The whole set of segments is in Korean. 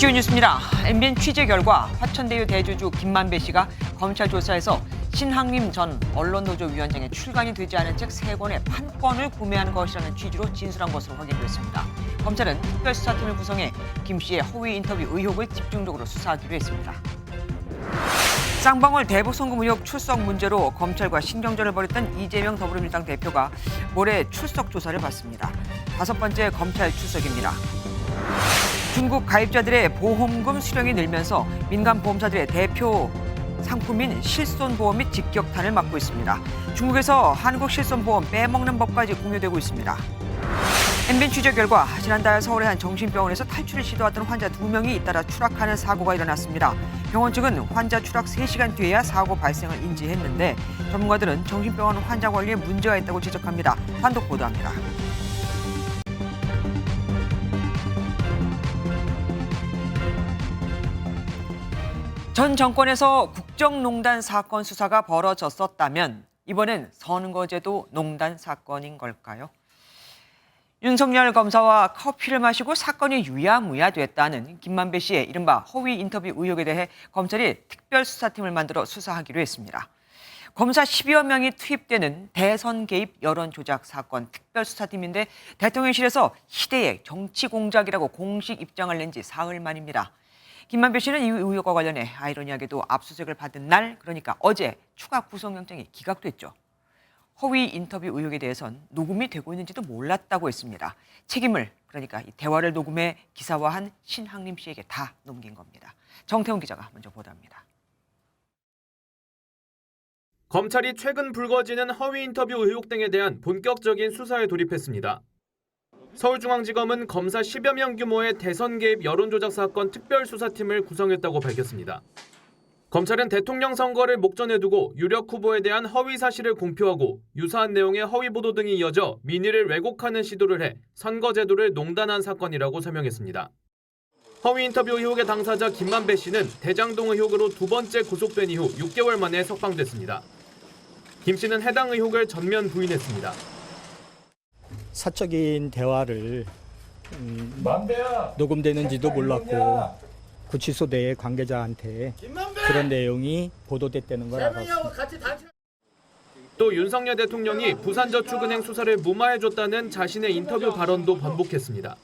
주요 뉴스입니다. MBN 취재 결과 화천대유 대주주 김만배 씨가 검찰 조사에서 신학림 전 언론노조 위원장의 출간이 되지 않은 책 3권의 판권을 구매한 것이라는 취지로 진술한 것으로 확인됐습니다. 검찰은 특별수사팀을 구성해 김 씨의 허위 인터뷰 의혹을 집중적으로 수사하기로 했습니다. 쌍방울 대북송금 의혹 출석 문제로 검찰과 신경전을 벌였던 이재명 더불어민주당 대표가 모레 출석 조사를 받습니다. 5번째 검찰 출석입니다. 중국 가입자들의 보험금 수령이 늘면서 민간 보험사들의 대표 상품인 실손보험 및 직격탄을 맞고 있습니다. 중국에서 한국 실손보험 빼먹는 법까지 공유되고 있습니다. MBN 취재 결과 지난달 서울의 한 정신병원에서 탈출을 시도했던 환자 2명이 잇따라 추락하는 사고가 일어났습니다. 병원 측은 환자 추락 3시간 뒤에야 사고 발생을 인지했는데 전문가들은 정신병원 환자 관리에 문제가 있다고 지적합니다. 단독 보도합니다. 전 정권에서 국정농단 사건 수사가 벌어졌었다면 이번엔 선거제도 농단 사건인 걸까요? 윤석열 검사와 커피를 마시고 사건이 유야무야 됐다는 김만배 씨의 이른바 허위 인터뷰 의혹에 대해 검찰이 특별수사팀을 만들어 수사하기로 했습니다. 검사 10여 명이 투입되는 대선 개입 여론조작 사건 특별수사팀인데 대통령실에서 희대의 정치 공작이라고 공식 입장을 낸 지 사흘 만입니다. 김만배 씨는 이 의혹과 관련해 아이러니하게도 압수수색을 받은 날, 그러니까 어제 추가 구속영장이 기각됐죠. 허위 인터뷰 의혹에 대해선 녹음이 되고 있는지도 몰랐다고 했습니다. 책임을, 그러니까 이 대화를 녹음해 기사화한 신학림 씨에게 다 넘긴 겁니다. 정태훈 기자가 먼저 보도합니다. 검찰이 최근 불거지는 허위 인터뷰 의혹 등에 대한 본격적인 수사에 돌입했습니다. 서울중앙지검은 검사 10여 명 규모의 대선 개입 여론조작 사건 특별수사팀을 구성했다고 밝혔습니다. 검찰은 대통령 선거를 목전에 두고 유력 후보에 대한 허위 사실을 공표하고 유사한 내용의 허위 보도 등이 이어져 민의를 왜곡하는 시도를 해 선거제도를 농단한 사건이라고 설명했습니다. 허위 인터뷰 의혹의 당사자 김만배 씨는 대장동 의혹으로 2번째 구속된 이후 6개월 만에 석방됐습니다. 김 씨는 해당 의혹을 전면 부인했습니다. 사적인 대화를 녹음되는지도 몰랐고 구치소 내 관계자한테 그런 내용이 보도됐다는 걸 알았습니다. 또 윤석열 대통령이 부산저축은행 수사를 무마해줬다는 자신의 인터뷰 발언도 번복했습니다.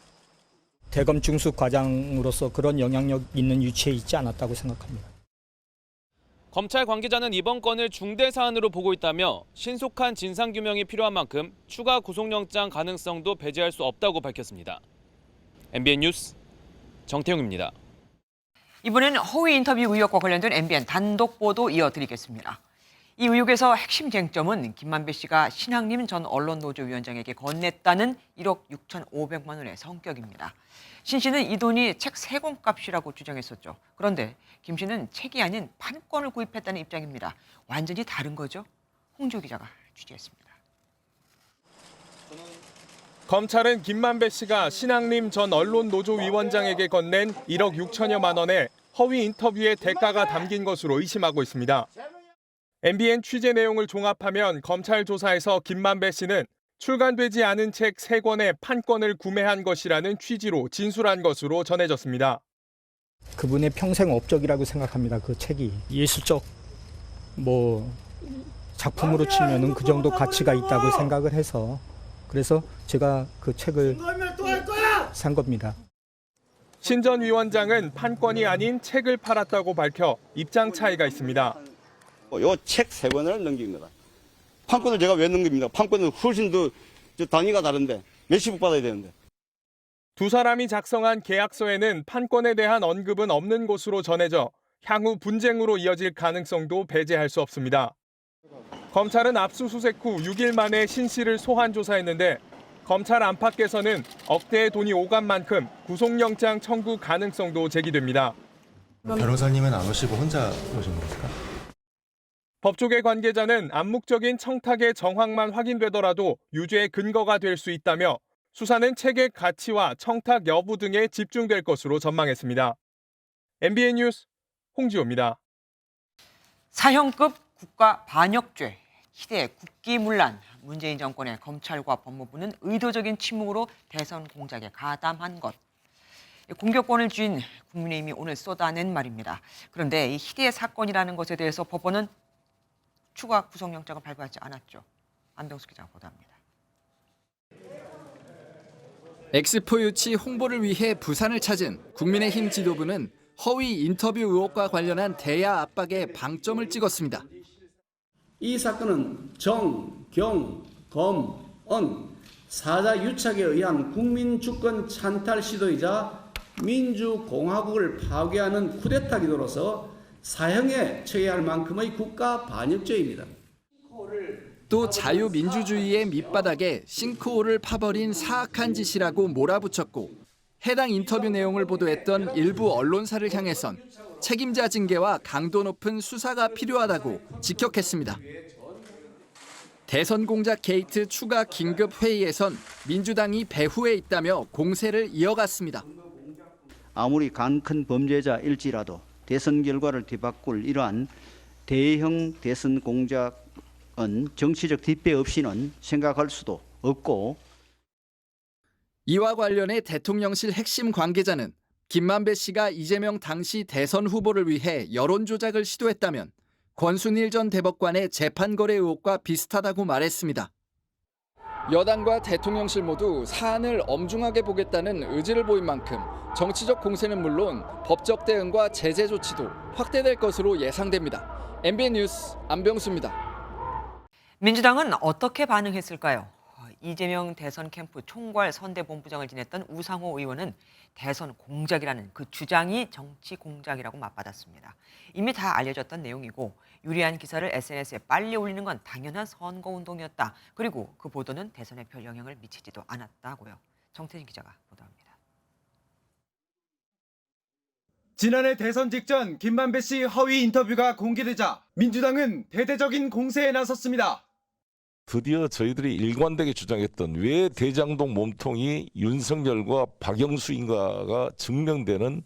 대검 중수 과장으로서 그런 영향력 있는 위치에 있지 않았다고 생각합니다. 검찰 관계자는 이번 건을 중대 사안으로 보고 있다며 신속한 진상규명이 필요한 만큼 추가 구속영장 가능성도 배제할 수 없다고 밝혔습니다. MBN 뉴스 정태웅입니다. 이번엔 허위 인터뷰 의혹과 관련된 MBN 단독 보도 이어드리겠습니다. 이 의혹에서 핵심 쟁점은 김만배 씨가 신학림 전 언론노조 위원장에게 건넸다는 1억 6,500만 원의 성격입니다. 신 씨는 이 돈이 책 3권 값이라고 주장했었죠. 그런데 김 씨는 책이 아닌 판권을 구입했다는 입장입니다. 완전히 다른 거죠? 홍지호 기자가 취재했습니다. 검찰은 김만배 씨가 신학림 전 언론노조위원장에게 건넨 1억 6천여만 원의 허위 인터뷰의 대가가 담긴 것으로 의심하고 있습니다. MBN 취재 내용을 종합하면 검찰 조사에서 김만배 씨는 출간되지 않은 책 3권의 판권을 구매한 것이라는 취지로 진술한 것으로 전해졌습니다. 그분의 평생 업적이라고 생각합니다. 그 책이 예술적 작품으로 치면은 그 정도 가치가 있다고 생각을 해서 그래서 제가 그 책을 산 겁니다. 신 전 위원장은 판권이 아닌 책을 팔았다고 밝혀 입장 차이가 있습니다. 요 책 3권을 넘긴 거다. 판권을 제가 왜 넘깁니까? 판권은 훨씬 더 단위가 다른데 몇십억 받아야 되는데. 두 사람이 작성한 계약서에는 판권에 대한 언급은 없는 것으로 전해져 향후 분쟁으로 이어질 가능성도 배제할 수 없습니다. 검찰은 압수수색 후 6일 만에 신 씨를 소환 조사했는데 검찰 안팎에서는 억대의 돈이 오간 만큼 구속영장 청구 가능성도 제기됩니다. 변호사님은 안 오시고 혼자 오신 겁니까? 법조계 관계자는 암묵적인 청탁의 정황만 확인되더라도 유죄의 근거가 될 수 있다며 수사는 책의 가치와 청탁 여부 등에 집중될 것으로 전망했습니다. MBN 뉴스 홍지호입니다. 사형급 국가 반역죄, 희대의 국기문란, 문재인 정권의 검찰과 법무부는 의도적인 침묵으로 대선 공작에 가담한 것. 공격권을 쥔 국민의힘이 오늘 쏟아낸 말입니다. 그런데 이 희대의 사건이라는 것에 대해서 법원은 추가 구속영장을 발부하지 않았죠. 안병수 기자가 보도합니다. 엑스포 유치 홍보를 위해 부산을 찾은 국민의힘 지도부는 허위 인터뷰 의혹과 관련한 대야 압박에 방점을 찍었습니다. 이 사건은 정, 경, 검, 은 사자 유착에 의한 국민 주권 찬탈 시도이자 민주공화국을 파괴하는 쿠데타 기도로서 사형에 처해야 할 만큼의 국가 반역죄입니다. 또 자유민주주의의 밑바닥에 싱크홀을 파버린 사악한 짓이라고 몰아붙였고 해당 인터뷰 내용을 보도했던 일부 언론사를 향해선 책임자 징계와 강도 높은 수사가 필요하다고 직격했습니다. 대선 공작 게이트 추가 긴급 회의에선 민주당이 배후에 있다며 공세를 이어갔습니다. 아무리 간 큰 범죄자일지라도 대선 결과를 뒤바꿀 이러한 대형 대선 공작은 정치적 뒷배 없이는 생각할 수도 없고, 이와 관련해 대통령실 핵심 관계자는 김만배 씨가 이재명 당시 대선 후보를 위해 여론 조작을 시도했다면 권순일 전 대법관의 재판 거래 의혹과 비슷하다고 말했습니다. 여당과 대통령실 모두 사안을 엄중하게 보겠다는 의지를 보인 만큼 정치적 공세는 물론 법적 대응과 제재 조치도 확대될 것으로 예상됩니다. MBN 뉴스 안병수입니다. 민주당은 어떻게 반응했을까요? 이재명 대선 캠프 총괄 선대본부장을 지냈던 우상호 의원은 대선 공작이라는 그 주장이 정치 공작이라고 맞받았습니다. 이미 다 알려졌던 내용이고 유리한 기사를 SNS에 빨리 올리는 건 당연한 선거운동이었다. 그리고 그 보도는 대선에 별 영향을 미치지도 않았다고요. 정태진 기자가 보도합니다. 지난해 대선 직전 김만배 씨 허위 인터뷰가 공개되자 민주당은 대대적인 공세에 나섰습니다. 드디어 저희들이 일관되게 주장했던 왜 대장동 몸통이 윤석열과 박영수인가가 증명되는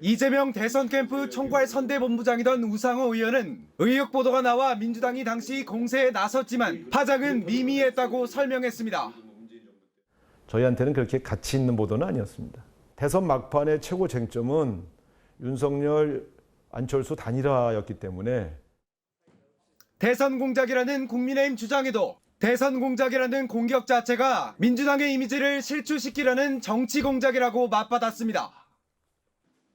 이재명 대선 캠프 총괄 선대본부장이던 우상호 의원은 의혹 보도가 나와 민주당이 당시 공세에 나섰지만 파장은 미미했다고 설명했습니다. 저희한테는 그렇게 가치 있는 보도는 아니었습니다. 대선 막판의 최고 쟁점은 윤석열, 안철수 단일화였기 때문에 대선 공작이라는 국민의힘 주장에도 대선 공작이라는 공격 자체가 민주당의 이미지를 실추시키려는 정치 공작이라고 맞받았습니다.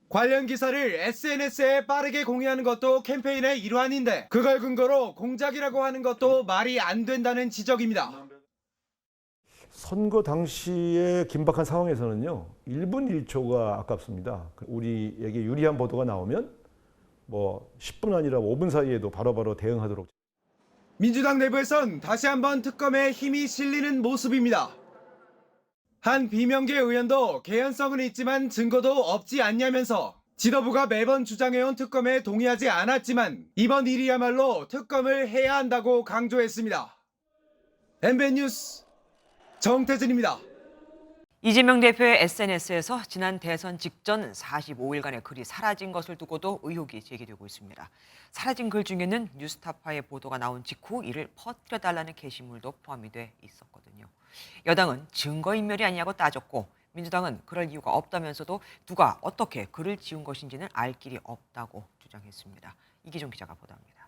관련 기사를 SNS에 빠르게 공유하는 것도 캠페인의 일환인데 그걸 근거로 공작이라고 하는 것도 말이 안 된다는 지적입니다. 선거 당시의 긴박한 상황에서는요, 1분 1초가 아깝습니다. 우리에게 유리한 보도가 나오면 10분 아니라 5분 사이에도 바로바로 대응하도록. 민주당 내부에선 다시 한번 특검에 힘이 실리는 모습입니다. 한 비명계 의원도 개연성은 있지만 증거도 없지 않냐면서 지도부가 매번 주장해온 특검에 동의하지 않았지만 이번 일이야말로 특검을 해야 한다고 강조했습니다. MBN 뉴스 정태진입니다. 이재명 대표의 SNS에서 지난 대선 직전 45일간의 글이 사라진 것을 두고도 의혹이 제기되고 있습니다. 사라진 글 중에는 뉴스타파의 보도가 나온 직후 이를 퍼뜨려달라는 게시물도 포함이 돼 있었거든요. 여당은 증거인멸이 아니냐고 따졌고 민주당은 그럴 이유가 없다면서도 누가 어떻게 글을 지운 것인지는 알 길이 없다고 주장했습니다. 이기종 기자가 보도합니다.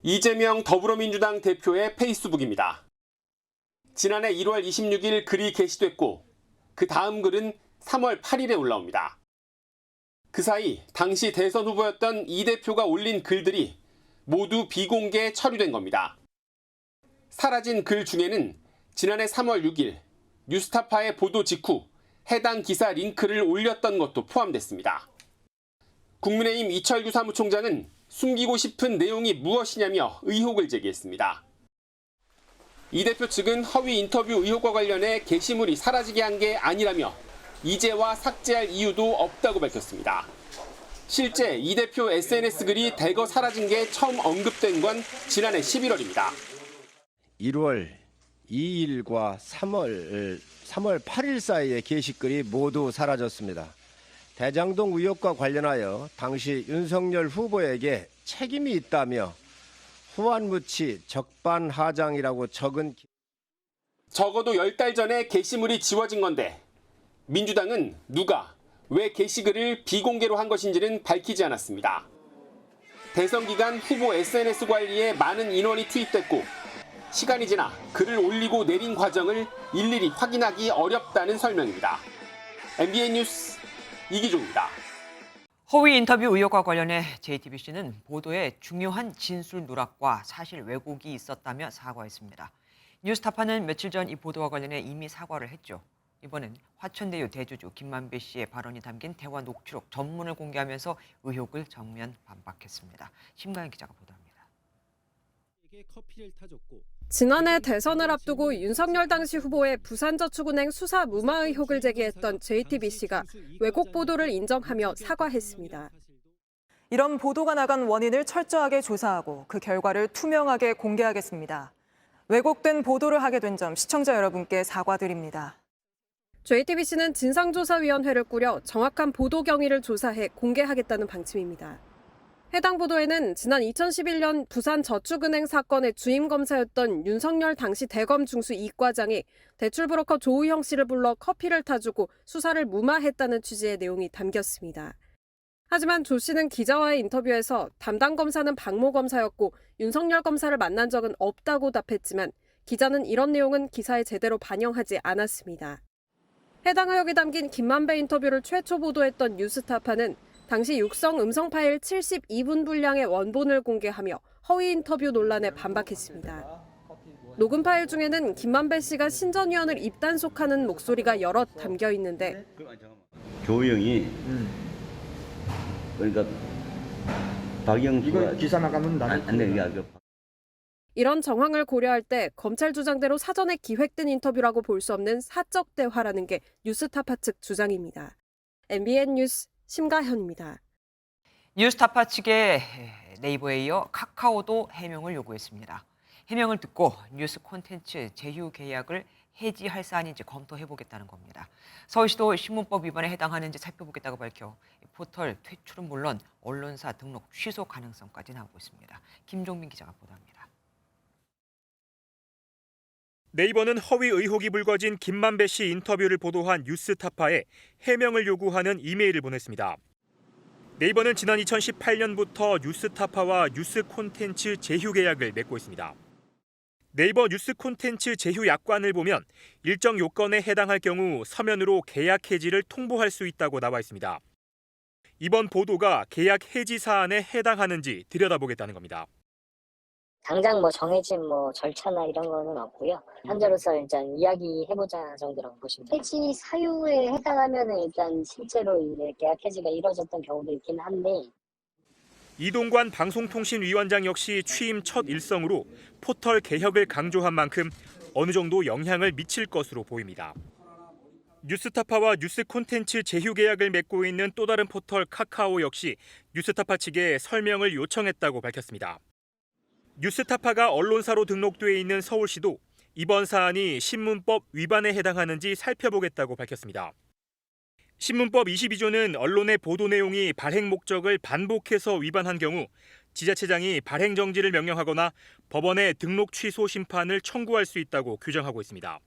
이재명 더불어민주당 대표의 페이스북입니다. 지난해 1월 26일 글이 게시됐고 그 다음 글은 3월 8일에 올라옵니다. 그 사이 당시 대선 후보였던 이 대표가 올린 글들이 모두 비공개 처리된 겁니다. 사라진 글 중에는 지난해 3월 6일 뉴스타파의 보도 직후 해당 기사 링크를 올렸던 것도 포함됐습니다. 국민의힘 이철규 사무총장은 숨기고 싶은 내용이 무엇이냐며 의혹을 제기했습니다. 이 대표 측은 허위 인터뷰 의혹과 관련해 게시물이 사라지게 한 게 아니라며 이제와 삭제할 이유도 없다고 밝혔습니다. 실제 이 대표 SNS 글이 대거 사라진 게 처음 언급된 건 지난해 11월입니다. 1월 2일과 3월 8일 사이의 게시글이 모두 사라졌습니다. 대장동 의혹과 관련하여 당시 윤석열 후보에게 책임이 있다며 후안무치 적반하장이라고 적은 적어도 10달 전에 게시물이 지워진 건데 민주당은 누가, 왜 게시글을 비공개로 한 것인지는 밝히지 않았습니다. 대선 기간 후보 SNS 관리에 많은 인원이 투입됐고 시간이 지나 글을 올리고 내린 과정을 일일이 확인하기 어렵다는 설명입니다. MBN 뉴스 이기종입니다. 허위 인터뷰 의혹과 관련해 JTBC는 보도에 중요한 진술 누락과 사실 왜곡이 있었다며 사과했습니다. 뉴스타파는 며칠 전 이 보도와 관련해 이미 사과를 했죠. 이번엔 화천대유 대주주 김만배 씨의 발언이 담긴 대화 녹취록 전문을 공개하면서 의혹을 정면 반박했습니다. 심가연 기자가 보도합니다. 지난해 대선을 앞두고 윤석열 당시 후보의 부산저축은행 수사 무마 의혹을 제기했던 JTBC가 왜곡 보도를 인정하며 사과했습니다. 이런 보도가 나간 원인을 철저하게 조사하고 그 결과를 투명하게 공개하겠습니다. 왜곡된 보도를 하게 된 점 시청자 여러분께 사과드립니다. JTBC는 진상조사위원회를 꾸려 정확한 보도 경위를 조사해 공개하겠다는 방침입니다. 해당 보도에는 지난 2011년 부산저축은행 사건의 주임 검사였던 윤석열 당시 대검 중수 이과장이 대출 브로커 조우형 씨를 불러 커피를 타주고 수사를 무마했다는 취지의 내용이 담겼습니다. 하지만 조 씨는 기자와의 인터뷰에서 담당 검사는 박모 검사였고 윤석열 검사를 만난 적은 없다고 답했지만 기자는 이런 내용은 기사에 제대로 반영하지 않았습니다. 해당 의혹이 담긴 김만배 인터뷰를 최초 보도했던 뉴스타파는 당시 육성 음성 파일 72분 분량의 원본을 공개하며 허위 인터뷰 논란에 반박했습니다. 녹음 파일 중에는 김만배 씨가 신전위원을 입단속하는 목소리가 여럿 담겨 있는데 조영이 그러니까 박영수가 기사 나가면 나는 이런 정황을 고려할 때 검찰 주장대로 사전에 기획된 인터뷰라고 볼 수 없는 사적 대화라는 게 뉴스타파 측 주장입니다. MBN 뉴스 심가현입니다. 뉴스타파 측의 네이버에 이어 카카오도 해명을 요구했습니다. 해명을 듣고 뉴스 콘텐츠 제휴 계약을 해지할 사안인지 검토해보겠다는 겁니다. 서울시도 신문법 위반에 해당하는지 살펴보겠다고 밝혀 포털 퇴출은 물론 언론사 등록 취소 가능성까지 나오고 있습니다. 김종민 기자가 보도합니다. 네이버는 허위 의혹이 불거진 김만배 씨 인터뷰를 보도한 뉴스타파에 해명을 요구하는 이메일을 보냈습니다. 네이버는 지난 2018년부터 뉴스타파와 뉴스 콘텐츠 제휴 계약을 맺고 있습니다. 네이버 뉴스 콘텐츠 제휴 약관을 보면 일정 요건에 해당할 경우 서면으로 계약 해지를 통보할 수 있다고 나와 있습니다. 이번 보도가 계약 해지 사안에 해당하는지 들여다보겠다는 겁니다. 당장 정해진 절차나 이런 거는 없고요. 현재로서 일단 이야기해보자 정도라고 보시면 돼요. 해지 사유에 해당하면 일단 실제로 이제 계약 해지가 이루어졌던 경우도 있긴 한데 이동관 방송통신위원장 역시 취임 첫 일성으로 포털 개혁을 강조한 만큼 어느 정도 영향을 미칠 것으로 보입니다. 뉴스타파와 뉴스 콘텐츠 제휴 계약을 맺고 있는 또 다른 포털 카카오 역시 뉴스타파 측에 설명을 요청했다고 밝혔습니다. 뉴스타파가 언론사로 등록돼 있는 서울시도 이번 사안이 신문법 위반에 해당하는지 살펴보겠다고 밝혔습니다. 신문법 22조는 언론의 보도 내용이 발행 목적을 반복해서 위반한 경우 지자체장이 발행 정지를 명령하거나 법원에 등록 취소 심판을 청구할 수 있다고 규정하고 있습니다.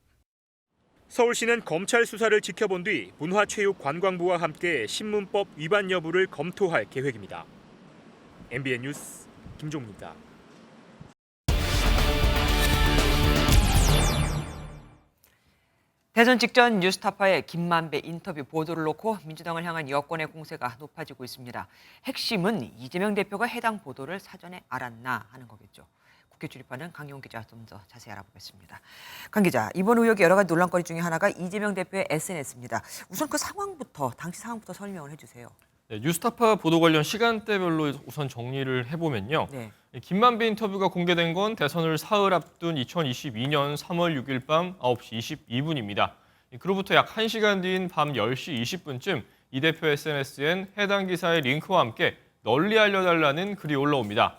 서울시는 검찰 수사를 지켜본 뒤 문화체육관광부와 함께 신문법 위반 여부를 검토할 계획입니다. MBN 뉴스 김종민입니다. 대선 직전 뉴스타파의 김만배 인터뷰 보도를 놓고 민주당을 향한 여권의 공세가 높아지고 있습니다. 핵심은 이재명 대표가 해당 보도를 사전에 알았나 하는 거겠죠. 국회 출입하는 강용 기자 좀 더 자세히 알아보겠습니다. 강 기자, 이번 의혹의 여러 가지 논란거리 중에 하나가 이재명 대표의 SNS입니다. 우선 그 상황부터, 당시 상황부터 설명을 해주세요. 네, 뉴스타파 보도 관련 시간대별로 우선 정리를 해보면요. 네. 김만배 인터뷰가 공개된 건 대선을 사흘 앞둔 2022년 3월 6일 밤 9시 22분입니다. 그로부터 약 1시간 뒤인 밤 10시 20분쯤 이 대표 SNS엔 해당 기사의 링크와 함께 널리 알려달라는 글이 올라옵니다.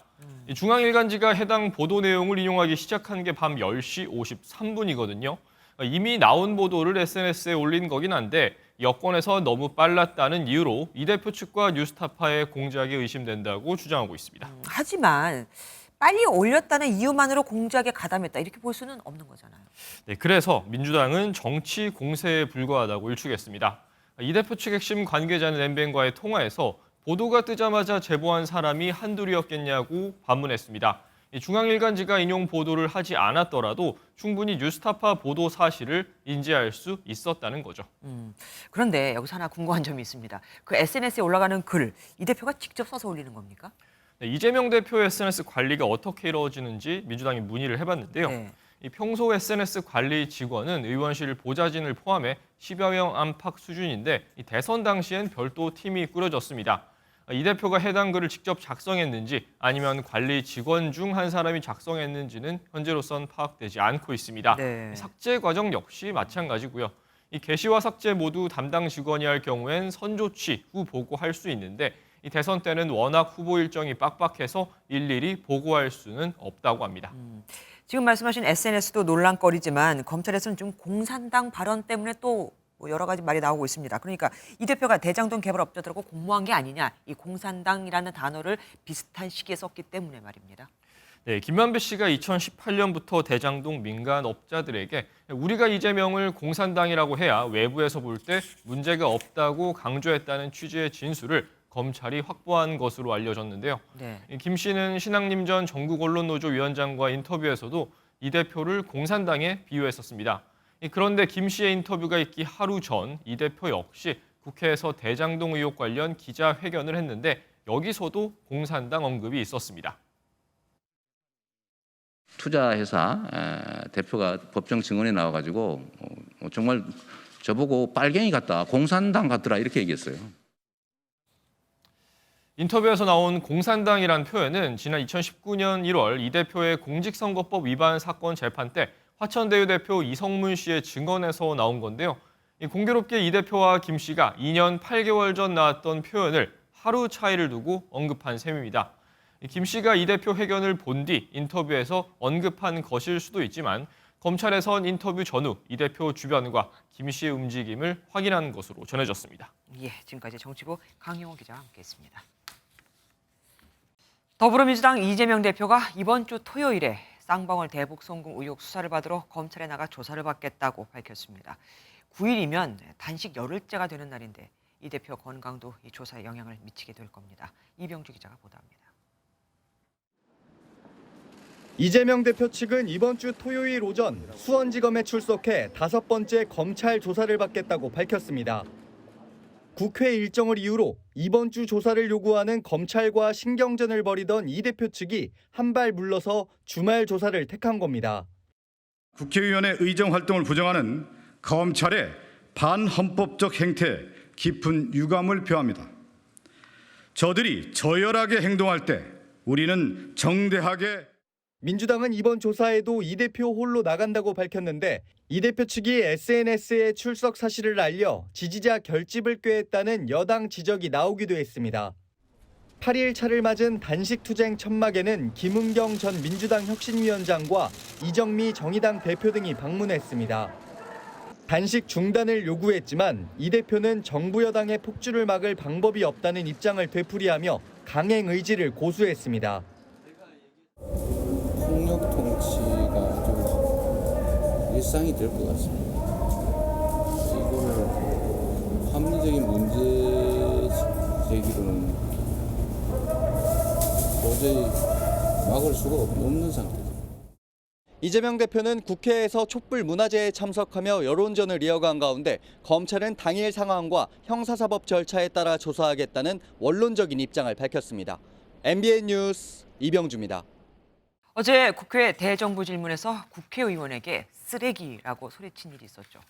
중앙일간지가 해당 보도 내용을 인용하기 시작한 게 밤 10시 53분이거든요. 이미 나온 보도를 SNS에 올린 거긴 한데 여권에서 너무 빨랐다는 이유로 이 대표 측과 뉴스타파의 공작이 의심된다고 주장하고 있습니다. 하지만 빨리 올렸다는 이유만으로 공작에 가담했다 이렇게 볼 수는 없는 거잖아요. 네, 그래서 민주당은 정치 공세에 불과하다고 일축했습니다. 이 대표 측 핵심 관계자는 MBN과의 통화에서 보도가 뜨자마자 제보한 사람이 한둘이었겠냐고 반문했습니다. 중앙일간지가 인용 보도를 하지 않았더라도 충분히 뉴스타파 보도 사실을 인지할 수 있었다는 거죠. 그런데 여기서 하나 궁금한 점이 있습니다. 그 SNS에 올라가는 글, 이 대표가 직접 써서 올리는 겁니까? 네, 이재명 대표의 SNS 관리가 어떻게 이루어지는지 민주당이 문의를 해봤는데요. 네. 이 평소 SNS 관리 직원은 의원실 보좌진을 포함해 10여 명 안팎 수준인데 이 대선 당시엔 별도 팀이 꾸려졌습니다. 이 대표가 해당 글을 직접 작성했는지 아니면 관리 직원 중 한 사람이 작성했는지는 현재로선 파악되지 않고 있습니다. 네. 삭제 과정 역시 마찬가지고요. 이 게시와 삭제 모두 담당 직원이 할 경우엔 선조치 후 보고할 수 있는데 이 대선 때는 워낙 후보 일정이 빡빡해서 일일이 보고할 수는 없다고 합니다. 지금 말씀하신 SNS도 논란거리지만 검찰에서는 좀 공산당 발언 때문에 또 여러 가지 말이 나오고 있습니다. 그러니까 이 대표가 대장동 개발 업자들하고 공모한 게 아니냐, 이 공산당이라는 단어를 비슷한 시기에 썼기 때문에 말입니다. 네, 김만배 씨가 2018년부터 대장동 민간 업자들에게 우리가 이재명을 공산당이라고 해야 외부에서 볼 때 문제가 없다고 강조했다는 취지의 진술을 검찰이 확보한 것으로 알려졌는데요. 네. 김 씨는 신앙림 전 전국언론노조 위원장과 인터뷰에서도 이 대표를 공산당에 비유했었습니다. 그런데 김 씨의 인터뷰가 있기 하루 전 이 대표 역시 국회에서 대장동 의혹 관련 기자회견을 했는데 여기서도 공산당 언급이 있었습니다. 투자회사 대표가 법정 증언에 나와가지고 정말 저보고 빨갱이 같다, 공산당 같더라 이렇게 얘기했어요. 인터뷰에서 나온 공산당이란 표현은 지난 2019년 1월 이 대표의 공직선거법 위반 사건 재판 때 화천대유 대표 이성문 씨의 증언에서 나온 건데요. 공교롭게 이 대표와 김 씨가 2년 8개월 전 나왔던 표현을 하루 차이를 두고 언급한 셈입니다. 김 씨가 이 대표 회견을 본 뒤 인터뷰에서 언급한 것일 수도 있지만 검찰에선 인터뷰 전후 이 대표 주변과 김 씨의 움직임을 확인한 것으로 전해졌습니다. 예, 지금까지 정치부 강용호 기자와 함께했습니다. 더불어민주당 이재명 대표가 이번 주 토요일에 쌍방울 대북 송금 의혹 수사를 받으러 검찰에 나가 조사를 받겠다고 밝혔습니다. 9일이면 단식 열흘째가 되는 날인데 이 대표 건강도 이 조사에 영향을 미치게 될 겁니다. 이병주 기자가 보도합니다. 이재명 대표 측은 이번 주 토요일 오전 수원지검에 출석해 5번째 검찰 조사를 받겠다고 밝혔습니다. 국회 일정을 이유로 이번 주 조사를 요구하는 검찰과 신경전을 벌이던 이 대표 측이 한 발 물러서 주말 조사를 택한 겁니다. 국회의원의 의정 활동을 부정하는 검찰의 반헌법적 행태에 깊은 유감을 표합니다. 저들이 저열하게 행동할 때 우리는 정대하게. 민주당은 이번 조사에도 이 대표 홀로 나간다고 밝혔는데 이 대표 측이 SNS에 출석 사실을 알려 지지자 결집을 꾀했다는 여당 지적이 나오기도 했습니다. 8일 차를 맞은 단식 투쟁 천막에는 김은경 전 민주당 혁신위원장과 이정미 정의당 대표 등이 방문했습니다. 단식 중단을 요구했지만 이 대표는 정부 여당의 폭주를 막을 방법이 없다는 입장을 되풀이하며 강행 의지를 고수했습니다. 폭력 통치가 좀 일상이 될 것 같습니다. 이거를 합리적인 문제 제기로는 도저히 막을 수가 없는 상태죠. 이재명 대표는 국회에서 촛불 문화제에 참석하며 여론전을 이어간 가운데 검찰은 당일 상황과 형사사법 절차에 따라 조사하겠다는 원론적인 입장을 밝혔습니다. MBN 뉴스 이병주입니다. 어제 국회 대정부 질문에서 국회의원에게 쓰레기라고 소리친 일이 있었죠.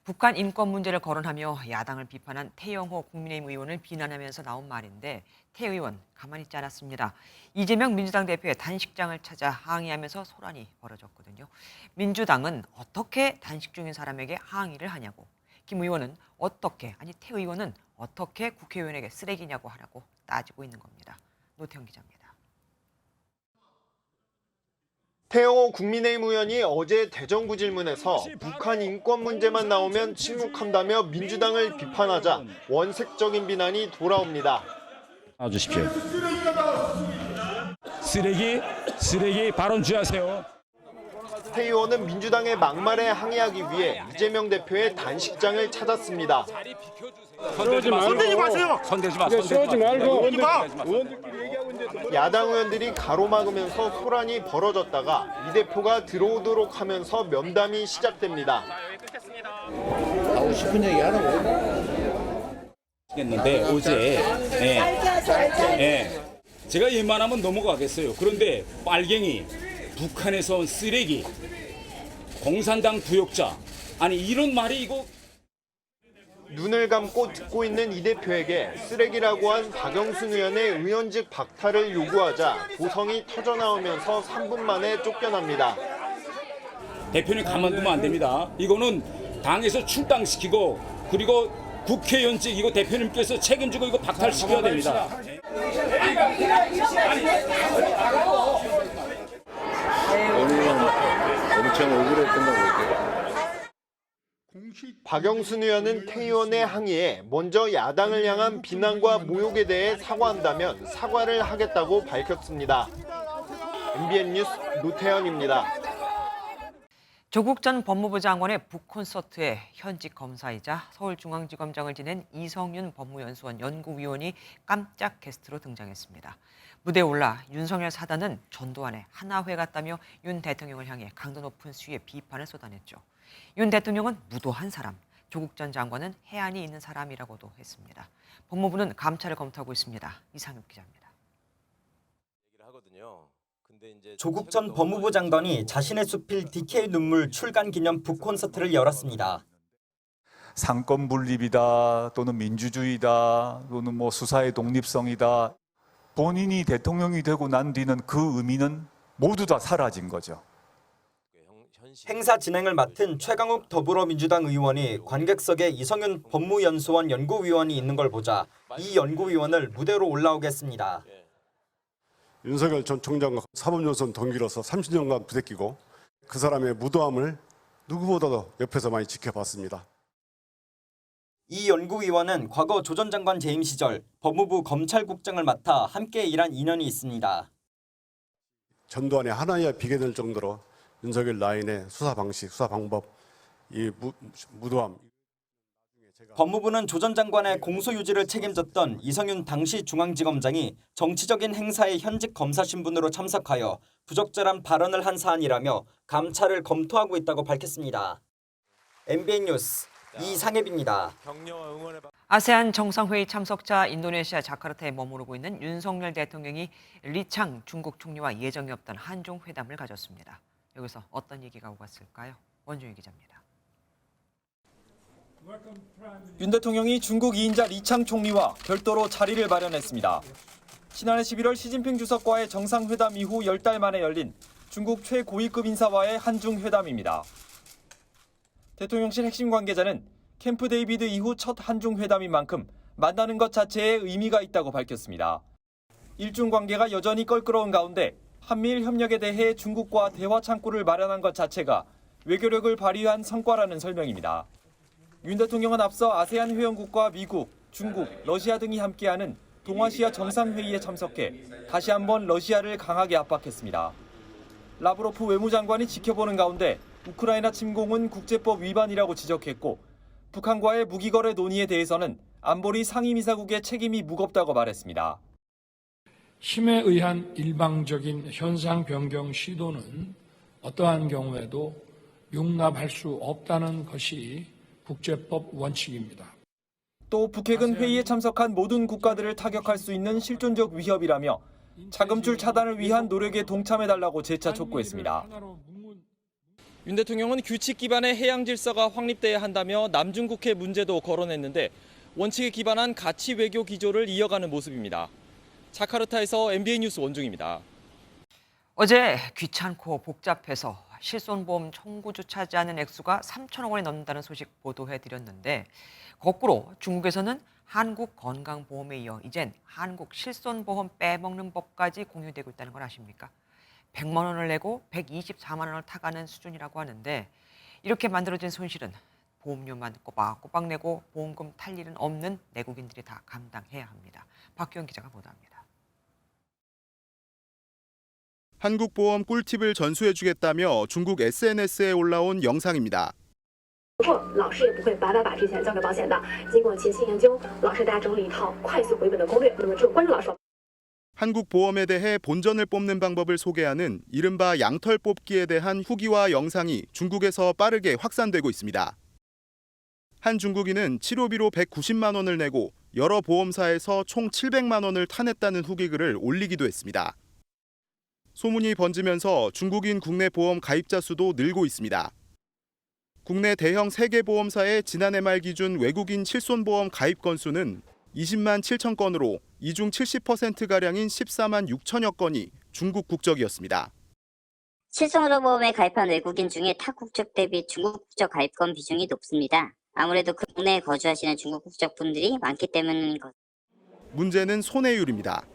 북한 인권 문제를 거론하며 야당을 비판한 태영호 국민의힘 의원을 비난하면서 나온 말인데 태 의원 가만히 있지 않았습니다. 이재명 민주당 대표의 단식장을 찾아 항의하면서 소란이 벌어졌거든요. 민주당은 어떻게 단식 중인 사람에게 항의를 하냐고, 김 의원은 태 의원은 어떻게 국회의원에게 쓰레기냐고 하라고 따지고 있는 겁니다. 노태영 기자입니다. 태영호 국민의힘 의원이 어제 대정부 질문에서 북한 인권 문제만 나오면 침묵한다며 민주당을 비판하자 원색적인 비난이 돌아옵니다. 나와주십시오. 쓰레기 발언 주의하세요. 태 의원은 민주당의 막말에 항의하기 위해 이재명 대표의 단식장을 찾았습니다. 손대지 마세요. 손대지 말고. 야당 의원들이 가로막으면서 소란이 벌어졌다가 이 대표가 들어오도록 하면서 면담이 시작됩니다. 하고 싶은 얘기 하라고. 했는데 어제 제가 웬만하면 넘어가겠어요. 그런데 빨갱이, 북한에서 온 쓰레기, 공산당 부역자, 아니 이런 말이 이거. 눈을 감고 듣고 있는 이 대표에게 쓰레기라고 한 박영순 의원의 의원직 박탈을 요구하자 고성이 터져나오면서 3분 만에 쫓겨납니다. 대표는 가만두면 안 됩니다. 이거는 당에서 출당시키고 그리고 국회의원직 이거 대표님께서 책임지고 이거 박탈시켜야 됩니다. 엄청 억울했던 거 박영순 의원은 태 의원의 항의에 먼저 야당을 향한 비난과 모욕에 대해 사과한다면 사과를 하겠다고 밝혔습니다. MBN 뉴스 노태현입니다. 조국 전 법무부 장관의 북콘서트에 현직 검사이자 서울중앙지검장을 지낸 이성윤 법무연수원 연구위원이 깜짝 게스트로 등장했습니다. 무대에 올라 윤석열 사단은 전두환의 하나회 같다며 윤 대통령을 향해 강도 높은 수위의 비판을 쏟아냈죠. 윤 대통령은 무도한 사람, 조국 전 장관은 해안이 있는 사람이라고도 했습니다. 법무부는 감찰을 검토하고 있습니다. 이상엽 기자입니다. 조국 전 법무부 장관이 자신의 수필 DK 눈물 출간 기념 북콘서트를 열었습니다. 상권 분립이다 또는 민주주의다 또는 뭐 수사의 독립성이다. 본인이 대통령이 되고 난 뒤는 그 의미는 모두 다 사라진 거죠. 행사 진행을 맡은 최강욱 더불어민주당 의원이 관객석에 이성윤 법무연수원 연구위원이 있는 걸 보자 이 연구위원을 무대로 올라오겠습니다. 윤석열 전 총장과 사법연수원 동기로서 30년간 부대끼고 그 사람의 무도함을 누구보다도 옆에서 많이 지켜봤습니다. 이 연구위원은 과거 조 전 장관 재임 시절 법무부 검찰국장을 맡아 함께 일한 인연이 있습니다. 전두환의 하나에 비교될 정도로 윤석열 라인의 수사 방식, 수사 방법, 이 무도함. 법무부는 조 전 장관의 공소 유지를 책임졌던 이성윤 당시 중앙지검장이 정치적인 행사에 현직 검사 신분으로 참석하여 부적절한 발언을 한 사안이라며 감찰을 검토하고 있다고 밝혔습니다. MBN 뉴스 이상엽입니다. 아세안 정상회의 참석자 인도네시아 자카르타에 머무르고 있는 윤석열 대통령이 리창 중국 총리와 예정이 없던 한중 회담을 가졌습니다. 여기서 어떤 얘기가 오갔을까요? 원준희 기자입니다. 윤 대통령이 중국 2인자 리창 총리와 별도로 자리를 마련했습니다. 지난해 11월 시진핑 주석과의 정상회담 이후 10달 만에 열린 중국 최고위급 인사와의 한중 회담입니다. 대통령실 핵심 관계자는 캠프 데이비드 이후 첫 한중 회담인 만큼 만나는 것 자체에 의미가 있다고 밝혔습니다. 일중 관계가 여전히 껄끄러운 가운데 한미일 협력에 대해 중국과 대화 창구를 마련한 것 자체가 외교력을 발휘한 성과라는 설명입니다. 윤 대통령은 앞서 아세안 회원국과 미국, 중국, 러시아 등이 함께하는 동아시아 정상회의에 참석해 다시 한번 러시아를 강하게 압박했습니다. 라브로프 외무장관이 지켜보는 가운데 우크라이나 침공은 국제법 위반이라고 지적했고 북한과의 무기거래 논의에 대해서는 안보리 상임이사국의 책임이 무겁다고 말했습니다. 힘에 의한 일방적인 현상 변경 시도는 어떠한 경우에도 용납할 수 없다는 것이 국제법 원칙입니다. 또 북핵은 회의에 참석한 모든 국가들을 타격할 수 있는 실존적 위협이라며 자금줄 차단을 위한 노력에 동참해달라고 재차 촉구했습니다. 윤 대통령은 규칙 기반의 해양 질서가 확립돼야 한다며 남중국해 문제도 거론했는데 원칙에 기반한 가치 외교 기조를 이어가는 모습입니다. 자카르타에서 MBN 뉴스 원중입니다. 어제 귀찮고 복잡해서 실손보험 청구조차 하지 않은 액수가 3천억 원이 넘는다는 소식 보도해드렸는데 거꾸로 중국에서는 한국 건강보험에 이어 이젠 한국 실손보험 빼먹는 법까지 공유되고 있다는 걸 아십니까? 100만 원을 내고 124만 원을 타가는 수준이라고 하는데 이렇게 만들어진 손실은 보험료만 꼬박꼬박 내고 보험금 탈 일은 없는 내국인들이 다 감당해야 합니다. 박규영 기자가 보도합니다. 한국보험 꿀팁을 전수해주겠다며 중국 SNS에 올라온 영상입니다. 한국보험에 대해 본전을 뽑는 방법을 소개하는 이른바 양털 뽑기에 대한 후기와 영상이 중국에서 빠르게 확산되고 있습니다. 한 중국인은 치료비로 190만 원을 내고 여러 보험사에서 총 700만 원을 타냈다는 후기글을 올리기도 했습니다. 소문이 번지면서 중국인 국내 보험 가입자 수도 늘고 있습니다. 국내 대형 세계 보험사의 지난해 말 기준 외국인 실손보험 가입 건수는 20만 7천 건으로 이 중 70%가량인 14만 6천여 건이 중국 국적이었습니다. 실손의료보험에 가입한 외국인 중에 타 국적 대비 중국 국적 가입건 비중이 높습니다. 아무래도 국내에 거주하시는 중국 국적 분들이 많기 때문인 것. 문제는 손해율입니다.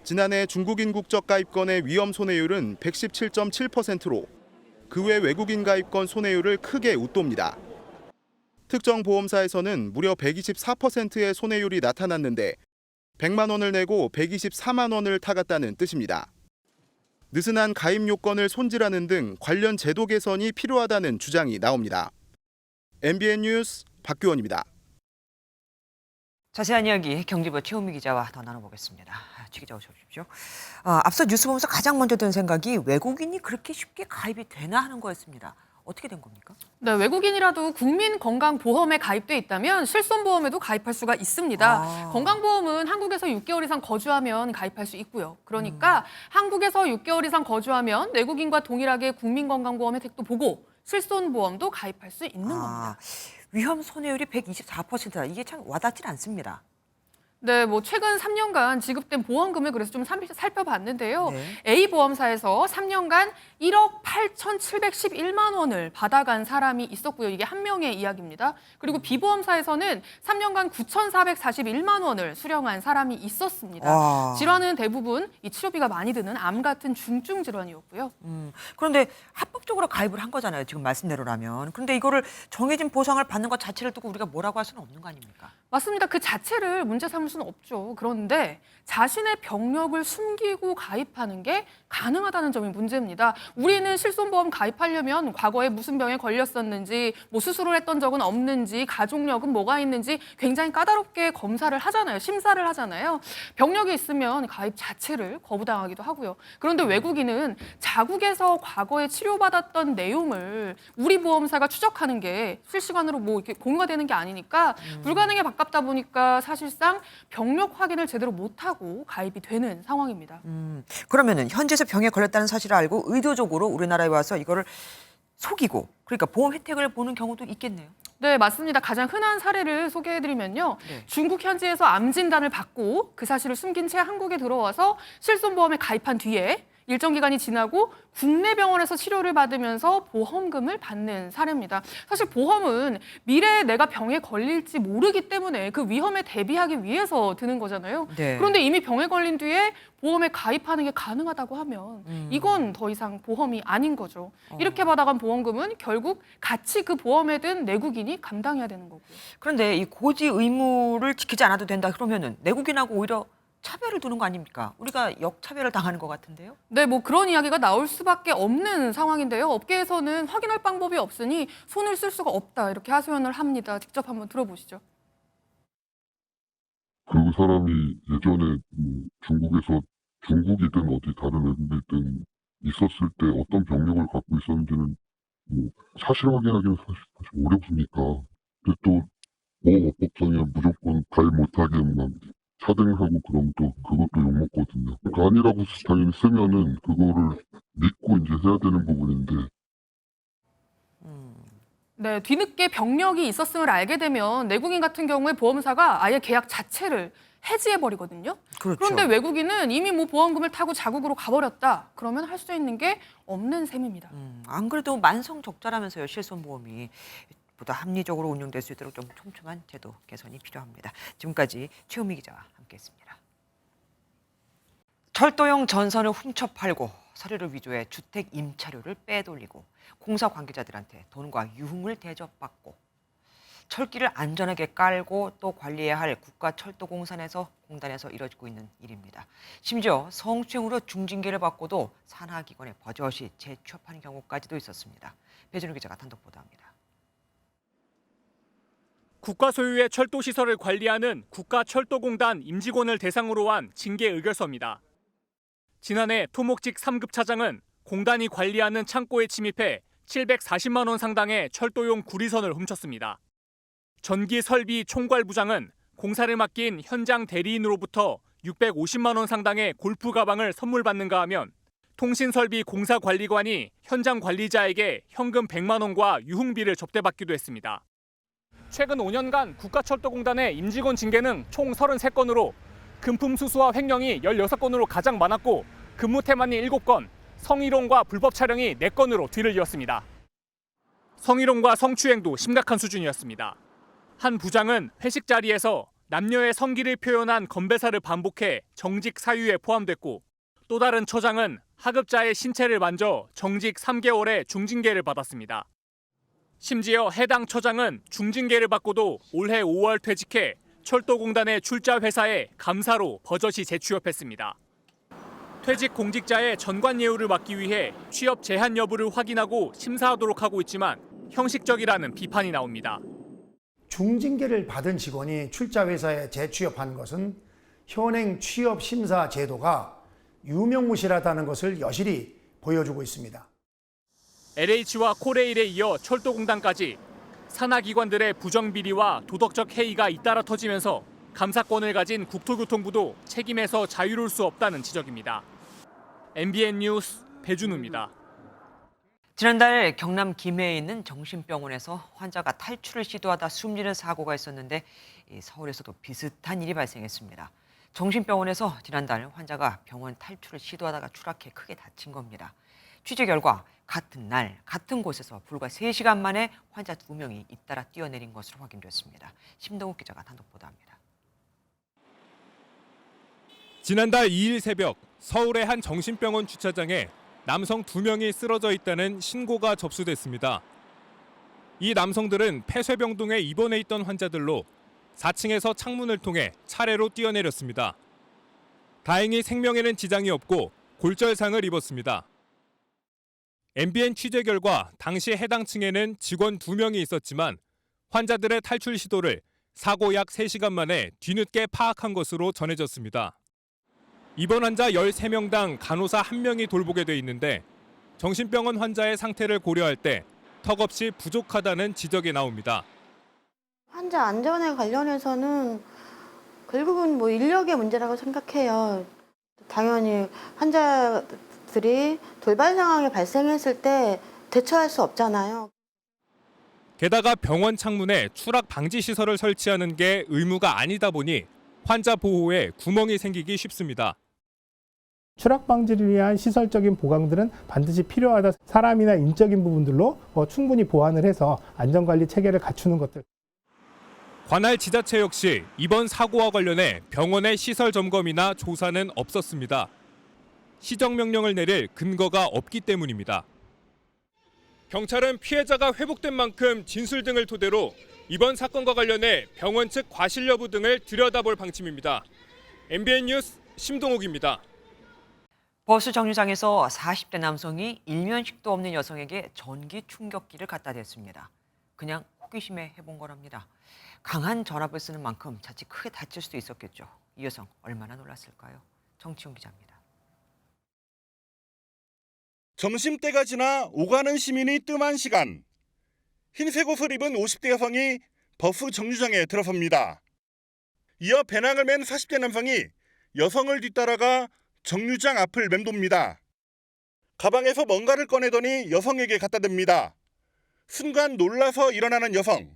지난해 중국인 국적 가입건의 위험 손해율은 117.7%로 그 외 외국인 가입건 손해율을 크게 웃돕니다. 특정 보험사에서는 무려 124%의 손해율이 나타났는데 100만 원을 내고 124만 원을 타갔다는 뜻입니다. 느슨한 가입 요건을 손질하는 등 관련 제도 개선이 필요하다는 주장이 나옵니다. MBN 뉴스 박규원입니다. 자세한 이야기 경제부 최우미 기자와 더 나눠보겠습니다. 최 기자 어서 오십시오. 앞서 뉴스 보면서 가장 먼저 든 생각이 외국인이 그렇게 쉽게 가입이 되나 하는 거였습니다. 어떻게 된 겁니까? 네, 외국인이라도 국민건강보험에 가입돼 있다면 실손보험에도 가입할 수가 있습니다. 건강보험은 한국에서 6개월 이상 거주하면 가입할 수 있고요. 그러니까 한국에서 6개월 이상 거주하면 외국인과 동일하게 국민건강보험 혜택도 보고 실손보험도 가입할 수 있는 겁니다. 위험 손해율이 124%다. 이게 참 와닿질 않습니다. 네, 뭐 최근 3년간 지급된 보험금을 그래서 좀 살펴봤는데요. A보험사에서 3년간 1억 8,711만 원을 받아간 사람이 있었고요. 이게 한 명의 이야기입니다. 그리고 B보험사에서는 3년간 9,441만 원을 수령한 사람이 있었습니다. 질환은 대부분 이 치료비가 많이 드는 암 같은 중증 질환이었고요. 그런데 합법적으로 가입을 한 거잖아요. 지금 말씀대로라면. 그런데 이거를 정해진 보상을 받는 것 자체를 두고 우리가 뭐라고 할 수는 없는 거 아닙니까? 맞습니다. 그 자체를 문제 삼을 수는 없죠. 그런데 자신의 병력을 숨기고 가입하는 게 가능하다는 점이 문제입니다. 우리는 실손보험 가입하려면 과거에 무슨 병에 걸렸었는지, 뭐 수술을 했던 적은 없는지, 가족력은 뭐가 있는지 굉장히 까다롭게 검사를 하잖아요. 심사를 하잖아요. 병력이 있으면 가입 자체를 거부당하기도 하고요. 그런데 외국인은 자국에서 과거에 치료받았던 내용을 우리 보험사가 추적하는 게 실시간으로 뭐 이렇게 공유가 되는 게 아니니까 불가능에 가깝다 보니까 사실상 병력 확인을 제대로 못하고 가입이 되는 상황입니다. 그러면은 현지에서 병에 걸렸다는 사실을 알고 의도적으로 우리나라에 와서 이거를 속이고 그러니까 보험 혜택을 보는 경우도 있겠네요. 네, 맞습니다. 가장 흔한 사례를 소개해드리면요. 중국 현지에서 암 진단을 받고 그 사실을 숨긴 채 한국에 들어와서 실손보험에 가입한 뒤에 일정 기간이 지나고 국내 병원에서 치료를 받으면서 보험금을 받는 사례입니다. 사실 보험은 미래에 내가 병에 걸릴지 모르기 때문에 그 위험에 대비하기 위해서 드는 거잖아요. 그런데 이미 병에 걸린 뒤에 보험에 가입하는 게 가능하다고 하면 이건 더 이상 보험이 아닌 거죠. 이렇게 받아간 보험금은 결국 같이 그 보험에 든 내국인이 감당해야 되는 거고요. 그런데 이 고지 의무를 지키지 않아도 된다 그러면은 내국인하고 오히려 차별을 두는 거 아닙니까? 우리가 역차별을 당하는 것 같은데요? 네, 뭐 그런 이야기가 나올 수밖에 없는 상황인데요. 업계에서는 확인할 방법이 없으니 손을 쓸 수가 없다 이렇게 하소연을 합니다. 직접 한번 들어보시죠. 그 사람이 예전에 중국에서 중국이든 어디 다른 외국이든 있었을 때 어떤 병력을 갖고 있었는지는 사실 확인하기는 사실 어렵습니까? 근데 또 보험업법상이면 무조건 가입 못하게만 차등하고 그럼 또 그것도 욕먹거든요. 그러니까 아니라고 당연히 쓰면은 그거를 믿고 이제 해야 되는 부분인데. 네, 뒤늦게 병력이 있었음을 알게 되면 내국인 같은 경우에 보험사가 아예 계약 자체를 해지해버리거든요. 그런데 외국인은 이미 뭐 보험금을 타고 자국으로 가버렸다. 그러면 할 수 있는 게 없는 셈입니다. 안 그래도 만성적자라면서요, 실손보험이. 보다 합리적으로 운영될 수 있도록 좀 촘촘한 제도 개선이 필요합니다. 지금까지 최우미 기자와 함께했습니다. 철도용 전선을 훔쳐 팔고 서류를 위조해 주택 임차료를 빼돌리고 공사 관계자들한테 돈과 유흥을 대접받고 철길을 안전하게 깔고 또 관리해야 할 국가철도공단에서 이뤄지고 있는 일입니다. 심지어 성추행으로 중징계를 받고도 산하기관에 버젓이 재취업하는 경우까지도 있었습니다. 배준우 기자가 단독 보도합니다. 국가 소유의 철도 시설을 관리하는 국가철도공단 임직원을 대상으로 한 징계 의결서입니다. 지난해 토목직 3급 차장은 공단이 관리하는 창고에 침입해 740만 원 상당의 철도용 구리선을 훔쳤습니다. 전기 설비 총괄 부장은 공사를 맡긴 현장 대리인으로부터 650만 원 상당의 골프 가방을 선물 받는가 하면 통신설비 공사관리관이 현장 관리자에게 현금 100만 원과 유흥비를 접대받기도 했습니다. 최근 5년간 국가철도공단의 임직원 징계는 총 33건으로 금품 수수와 횡령이 16건으로 가장 많았고 근무 태만이 7건, 성희롱과 불법 촬영이 4건으로 뒤를 이었습니다. 성희롱과 성추행도 심각한 수준이었습니다. 한 부장은 회식 자리에서 남녀의 성기를 표현한 건배사를 반복해 정직 사유에 포함됐고 또 다른 처장은 하급자의 신체를 만져 정직 3개월의 중징계를 받았습니다. 심지어 해당 처장은 중징계를 받고도 올해 5월 퇴직해 철도공단의 출자 회사에 감사로 버젓이 재취업했습니다. 퇴직 공직자의 전관 예우를 막기 위해 취업 제한 여부를 확인하고 심사하도록 하고 있지만 형식적이라는 비판이 나옵니다. 중징계를 받은 직원이 출자 회사에 재취업한 것은 현행 취업 심사 제도가 유명무실하다는 것을 여실히 보여주고 있습니다. LH와 코레일에 이어 철도공단까지 산하기관들의 부정비리와 도덕적 해이가 잇따라 터지면서 감사권을 가진 국토교통부도 책임에서 자유로울 수 없다는 지적입니다. MBN 뉴스 배준우입니다. 지난달 경남 김해에 있는 정신병원에서 환자가 탈출을 시도하다 숨지는 사고가 있었는데 서울에서도 비슷한 일이 발생했습니다. 정신병원에서 지난달 환자가 병원 탈출을 시도하다가 추락해 크게 다친 겁니다. 취재 결과 같은 날 같은 곳에서 불과 3시간 만에 환자 2명이 잇따라 뛰어내린 것으로 확인됐습니다. 심동욱 기자가 단독 보도합니다. 지난달 2일 새벽 서울의 한 정신병원 주차장에 남성 2명이 쓰러져 있다는 신고가 접수됐습니다. 이 남성들은 폐쇄병동에 입원해 있던 환자들로 4층에서 창문을 통해 차례로 뛰어내렸습니다. 다행히 생명에는 지장이 없고 골절상을 입었습니다. MBN 취재 결과 당시 해당 층에는 직원 2명이 있었지만 환자들의 탈출 시도를 사고 약 3시간 만에 뒤늦게 파악한 것으로 전해졌습니다. 입원 환자 13명당 간호사 1명이 돌보게 돼 있는데 정신병원 환자의 상태를 고려할 때 턱없이 부족하다는 지적이 나옵니다. 환자 안전에 관련해서는 결국은 인력의 문제라고 생각해요. 당연히 환자들이 돌발 상황이 발생했을 때 대처할 수 없잖아요. 게다가 병원 창문에 추락 방지 시설을 설치하는 게 의무가 아니다 보니 환자 보호에 구멍이 생기기 쉽습니다. 추락 방지를 위한 시설적인 보강들은 반드시 필요하다. 사람이나 인적인 부분들로 충분히 보완을 해서 안전관리 체계를 갖추는 것들. 관할 지자체 역시 이번 사고와 관련해 병원의 시설 점검이나 조사는 없었습니다. 시정 명령을 내릴 근거가 없기 때문입니다. 경찰은 피해자가 회복된 만큼 진술 등을 토대로 이번 사건과 관련해 병원 측 과실 여부 등을 들여다볼 방침입니다. MBN 뉴스 심동욱입니다. 버스 정류장에서 40대 남성이 일면식도 없는 여성에게 전기 충격기를 갖다 댔습니다. 그냥 호기심에 해본 거랍니다. 강한 전압을 쓰는 만큼 자칫 크게 다칠 수도 있었겠죠. 이 여성 얼마나 놀랐을까요? 정치훈 기자입니다. 점심때가 지나 오가는 시민이 뜸한 시간. 흰색 옷을 입은 50대 여성이 버스 정류장에 들어섭니다. 이어 배낭을 맨 40대 남성이 여성을 뒤따라가 정류장 앞을 맴돕니다. 가방에서 뭔가를 꺼내더니 여성에게 갖다 댑니다. 순간 놀라서 일어나는 여성.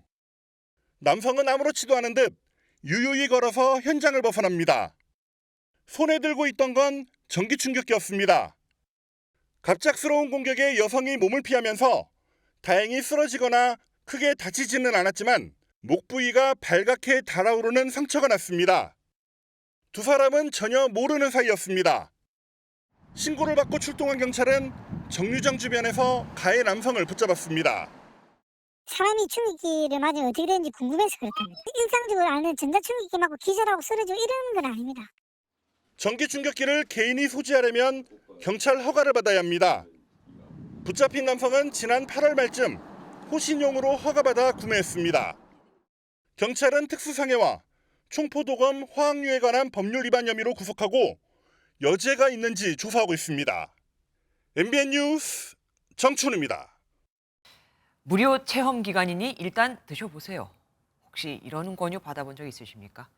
남성은 아무렇지도 않은 듯 유유히 걸어서 현장을 벗어납니다. 손에 들고 있던 건 전기 충격기였습니다. 갑작스러운 공격에 여성이 몸을 피하면서 다행히 쓰러지거나 크게 다치지는 않았지만 목 부위가 발갛게 달아오르는 상처가 났습니다. 두 사람은 전혀 모르는 사이였습니다. 신고를 받고 출동한 경찰은 정류장 주변에서 가해 남성을 붙잡았습니다. 사람이 충격기를 맞으면 어떻게 되는지 궁금해서 그렇답니다. 일상적으로 아는 전자충격기 맞고 기절하고 쓰러지고 이러는 건 아닙니다. 전기 충격기를 개인이 소지하려면 경찰 허가를 받아야 합니다. 붙잡힌 남성은 지난 8월 말쯤 호신용으로 허가받아 구매했습니다. 경찰은 특수상해와 총포도검 화학류에 관한 법률 위반 혐의로 구속하고 여죄가 있는지 조사하고 있습니다. MBN 뉴스 정춘우입니다. 무료 체험 기간이니 일단 드셔보세요. 혹시 이런 권유 받아본 적 있으십니까?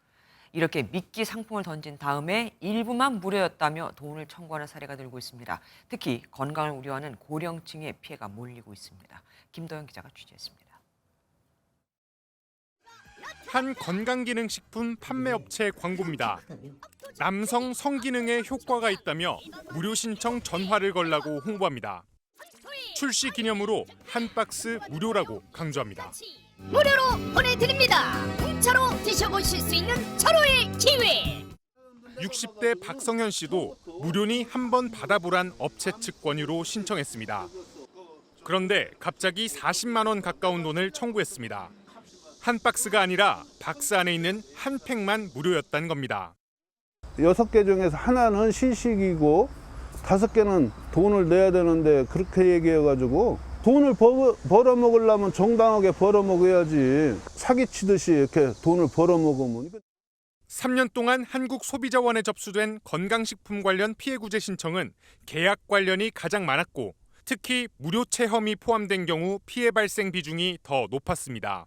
이렇게 미끼 상품을 던진 다음에 일부만 무료였다며 돈을 청구하는 사례가 늘고 있습니다. 특히 건강을 우려하는 고령층의 피해가 몰리고 있습니다. 김도영 기자가 취재했습니다. 한 건강기능식품 판매업체 광고입니다. 남성 성기능에 효과가 있다며 무료 신청 전화를 걸라고 홍보합니다. 출시 기념으로 한 박스 무료라고 강조합니다. 무료로 보내드립니다. 공짜로 드셔보실 수 있는 절호의 기회. 60대 박성현 씨도 무료니 한번 받아보란 업체 측 권유로 신청했습니다. 그런데 갑자기 40만 원 가까운 돈을 청구했습니다. 한 박스가 아니라 박스 안에 있는 한 팩만 무료였다는 겁니다. 6개 중에서 하나는 시식이고 5개는 돈을 내야 되는데 그렇게 얘기해가지고 돈을 벌어먹으려면 정당하게 벌어먹어야지 사기치듯이 이렇게 돈을 벌어먹으면. 3년 동안 한국소비자원에 접수된 건강식품 관련 피해구제 신청은 계약 관련이 가장 많았고 특히 무료 체험이 포함된 경우 피해 발생 비중이 더 높았습니다.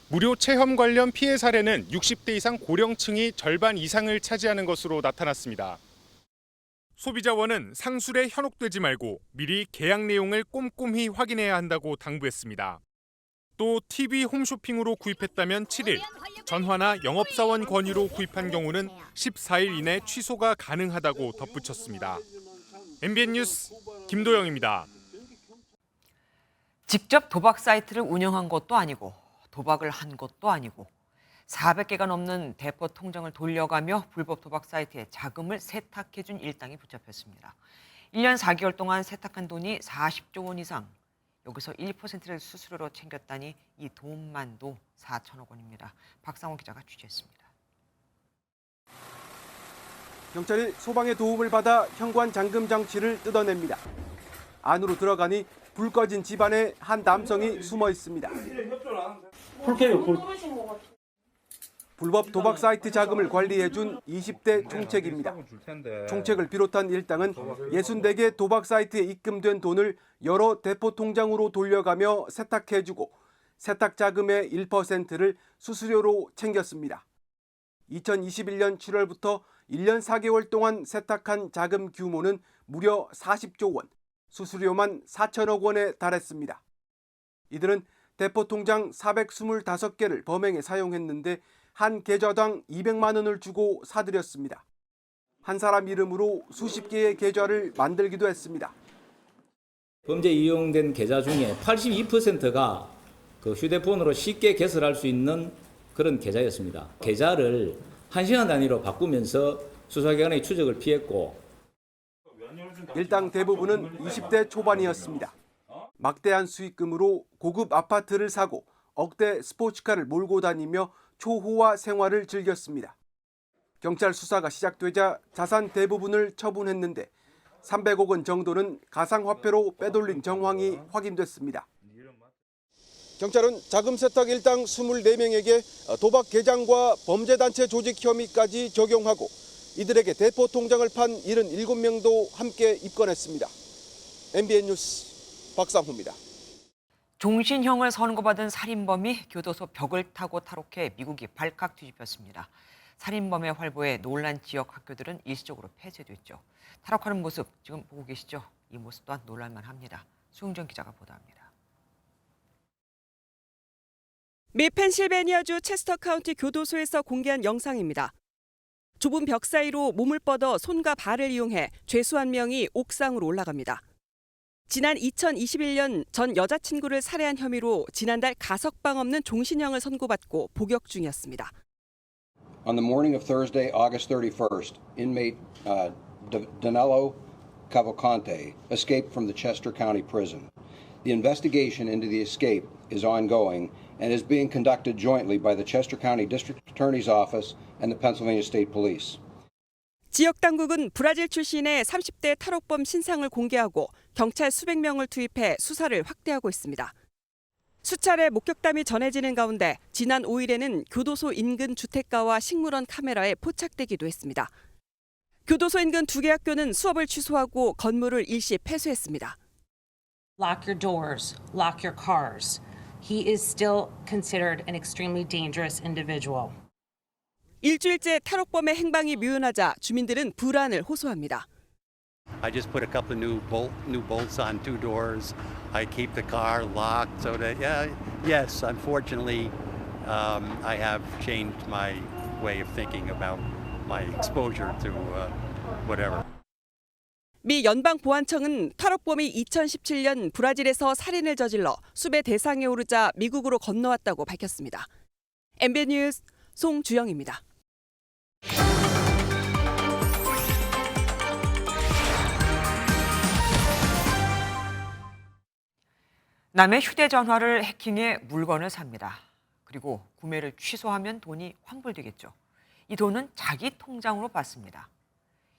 무료 체험 관련 피해 사례는 60대 이상 고령층이 절반 이상을 차지하는 것으로 나타났습니다. 소비자원은 상술에 현혹되지 말고 미리 계약 내용을 꼼꼼히 확인해야 한다고 당부했습니다. 또 TV 홈쇼핑으로 구입했다면 7일, 전화나 영업사원 권유로 구입한 경우는 14일 이내 취소가 가능하다고 덧붙였습니다. MBN 뉴스 김도영입니다. 직접 도박 사이트를 운영한 것도 아니고 도박을 한 것도 아니고 400개가 넘는 대포 통장을 돌려가며 불법 도박 사이트에 자금을 세탁해준 일당이 붙잡혔습니다. 1년 4개월 동안 세탁한 돈이 40조 원 이상. 여기서 1%를 수수료로 챙겼다니 이 돈만도 4천억 원입니다. 박상호 기자가 취재했습니다. 경찰이 소방의 도움을 받아 현관 잠금 장치를 뜯어냅니다. 안으로 들어가니 불 꺼진 집안에 한 남성이 숨어 있습니다. 불법 도박 사이트 자금을 관리해준 20대 총책입니다. 총책을 비롯한 일당은 64개 도박 사이트에 입금된 돈을 여러 대포 통장으로 돌려가며 세탁해주고 세탁 자금의 1%를 수수료로 챙겼습니다. 2021년 7월부터 1년 4개월 동안 세탁한 자금 규모는 무려 40조 원, 수수료만 4천억 원에 달했습니다. 이들은 대포 통장 425개를 범행에 사용했는데 한 계좌당 200만 원을 주고 사들였습니다. 한 사람 이름으로 수십 개의 계좌를 만들기도 했습니다. 범죄에 이용된 계좌 중에 82%가 그 휴대폰으로 쉽게 개설할 수 있는 그런 계좌였습니다. 계좌를 1시간 단위로 바꾸면서 수사기관의 추적을 피했고 일당 대부분은 20대 초반이었습니다. 막대한 수익금으로 고급 아파트를 사고 억대 스포츠카를 몰고 다니며 초호화 생활을 즐겼습니다. 경찰 수사가 시작되자 자산 대부분을 처분했는데 300억 원 정도는 가상화폐로 빼돌린 정황이 확인됐습니다. 경찰은 자금 세탁 일당 24명에게 도박 개장과 범죄단체 조직 혐의까지 적용하고 이들에게 대포 통장을 판 77명도 함께 입건했습니다. MBN 뉴스 박상호입니다. 종신형을 선고받은 살인범이 교도소 벽을 타고 탈옥해 미국이 발칵 뒤집혔습니다. 살인범의 활보에 놀란 지역 학교들은 일시적으로 폐쇄됐죠. 탈옥하는 모습 지금 보고 계시죠? 이 모습 또한 놀랄만 합니다. 수흥정 기자가 보도합니다. 미 펜실베니아주 체스터 카운티 교도소에서 공개한 영상입니다. 좁은 벽 사이로 몸을 뻗어 손과 발을 이용해 죄수 한 명이 옥상으로 올라갑니다. 지난 2021년 전 여자친구를 살해한 혐의로 지난달 가석방 없는 종신형을 선고받고 복역 중이었습니다. On the morning of Thursday, August 31st, inmate Danilo Cavalcante escaped from the Chester County Prison. The investigation into the escape is ongoing and is being conducted jointly by the Chester County District Attorney's Office and the Pennsylvania State Police. 지역 당국은 브라질 출신의 30대 탈옥범 신상을 공개하고 경찰 수백 명을 투입해 수사를 확대하고 있습니다. 수차례 목격담이 전해지는 가운데 지난 5일에는 교도소 인근 주택가와 식물원 카메라에 포착되기도 했습니다. 교도소 인근 2개 학교는 수업을 취소하고 건물을 일시 폐쇄했습니다. Lock your doors, lock your cars. He is still considered an extremely dangerous individual. 일주일째 탈옥범의 행방이 묘연하자 주민들은 불안을 호소합니다. I just put a couple of new bolts on 2 doors. I keep the car locked so that yes, unfortunately, I have changed my way of thinking about my exposure to whatever. 미 연방보안청은 탈옥범이 2017년 브라질에서 살인을 저질러 수배 대상에 오르자 미국으로 건너왔다고 밝혔습니다. MBN 뉴스 송주영입니다. 남의 휴대전화를 해킹해 물건을 삽니다. 그리고 구매를 취소하면 돈이 환불되겠죠. 이 돈은 자기 통장으로 받습니다.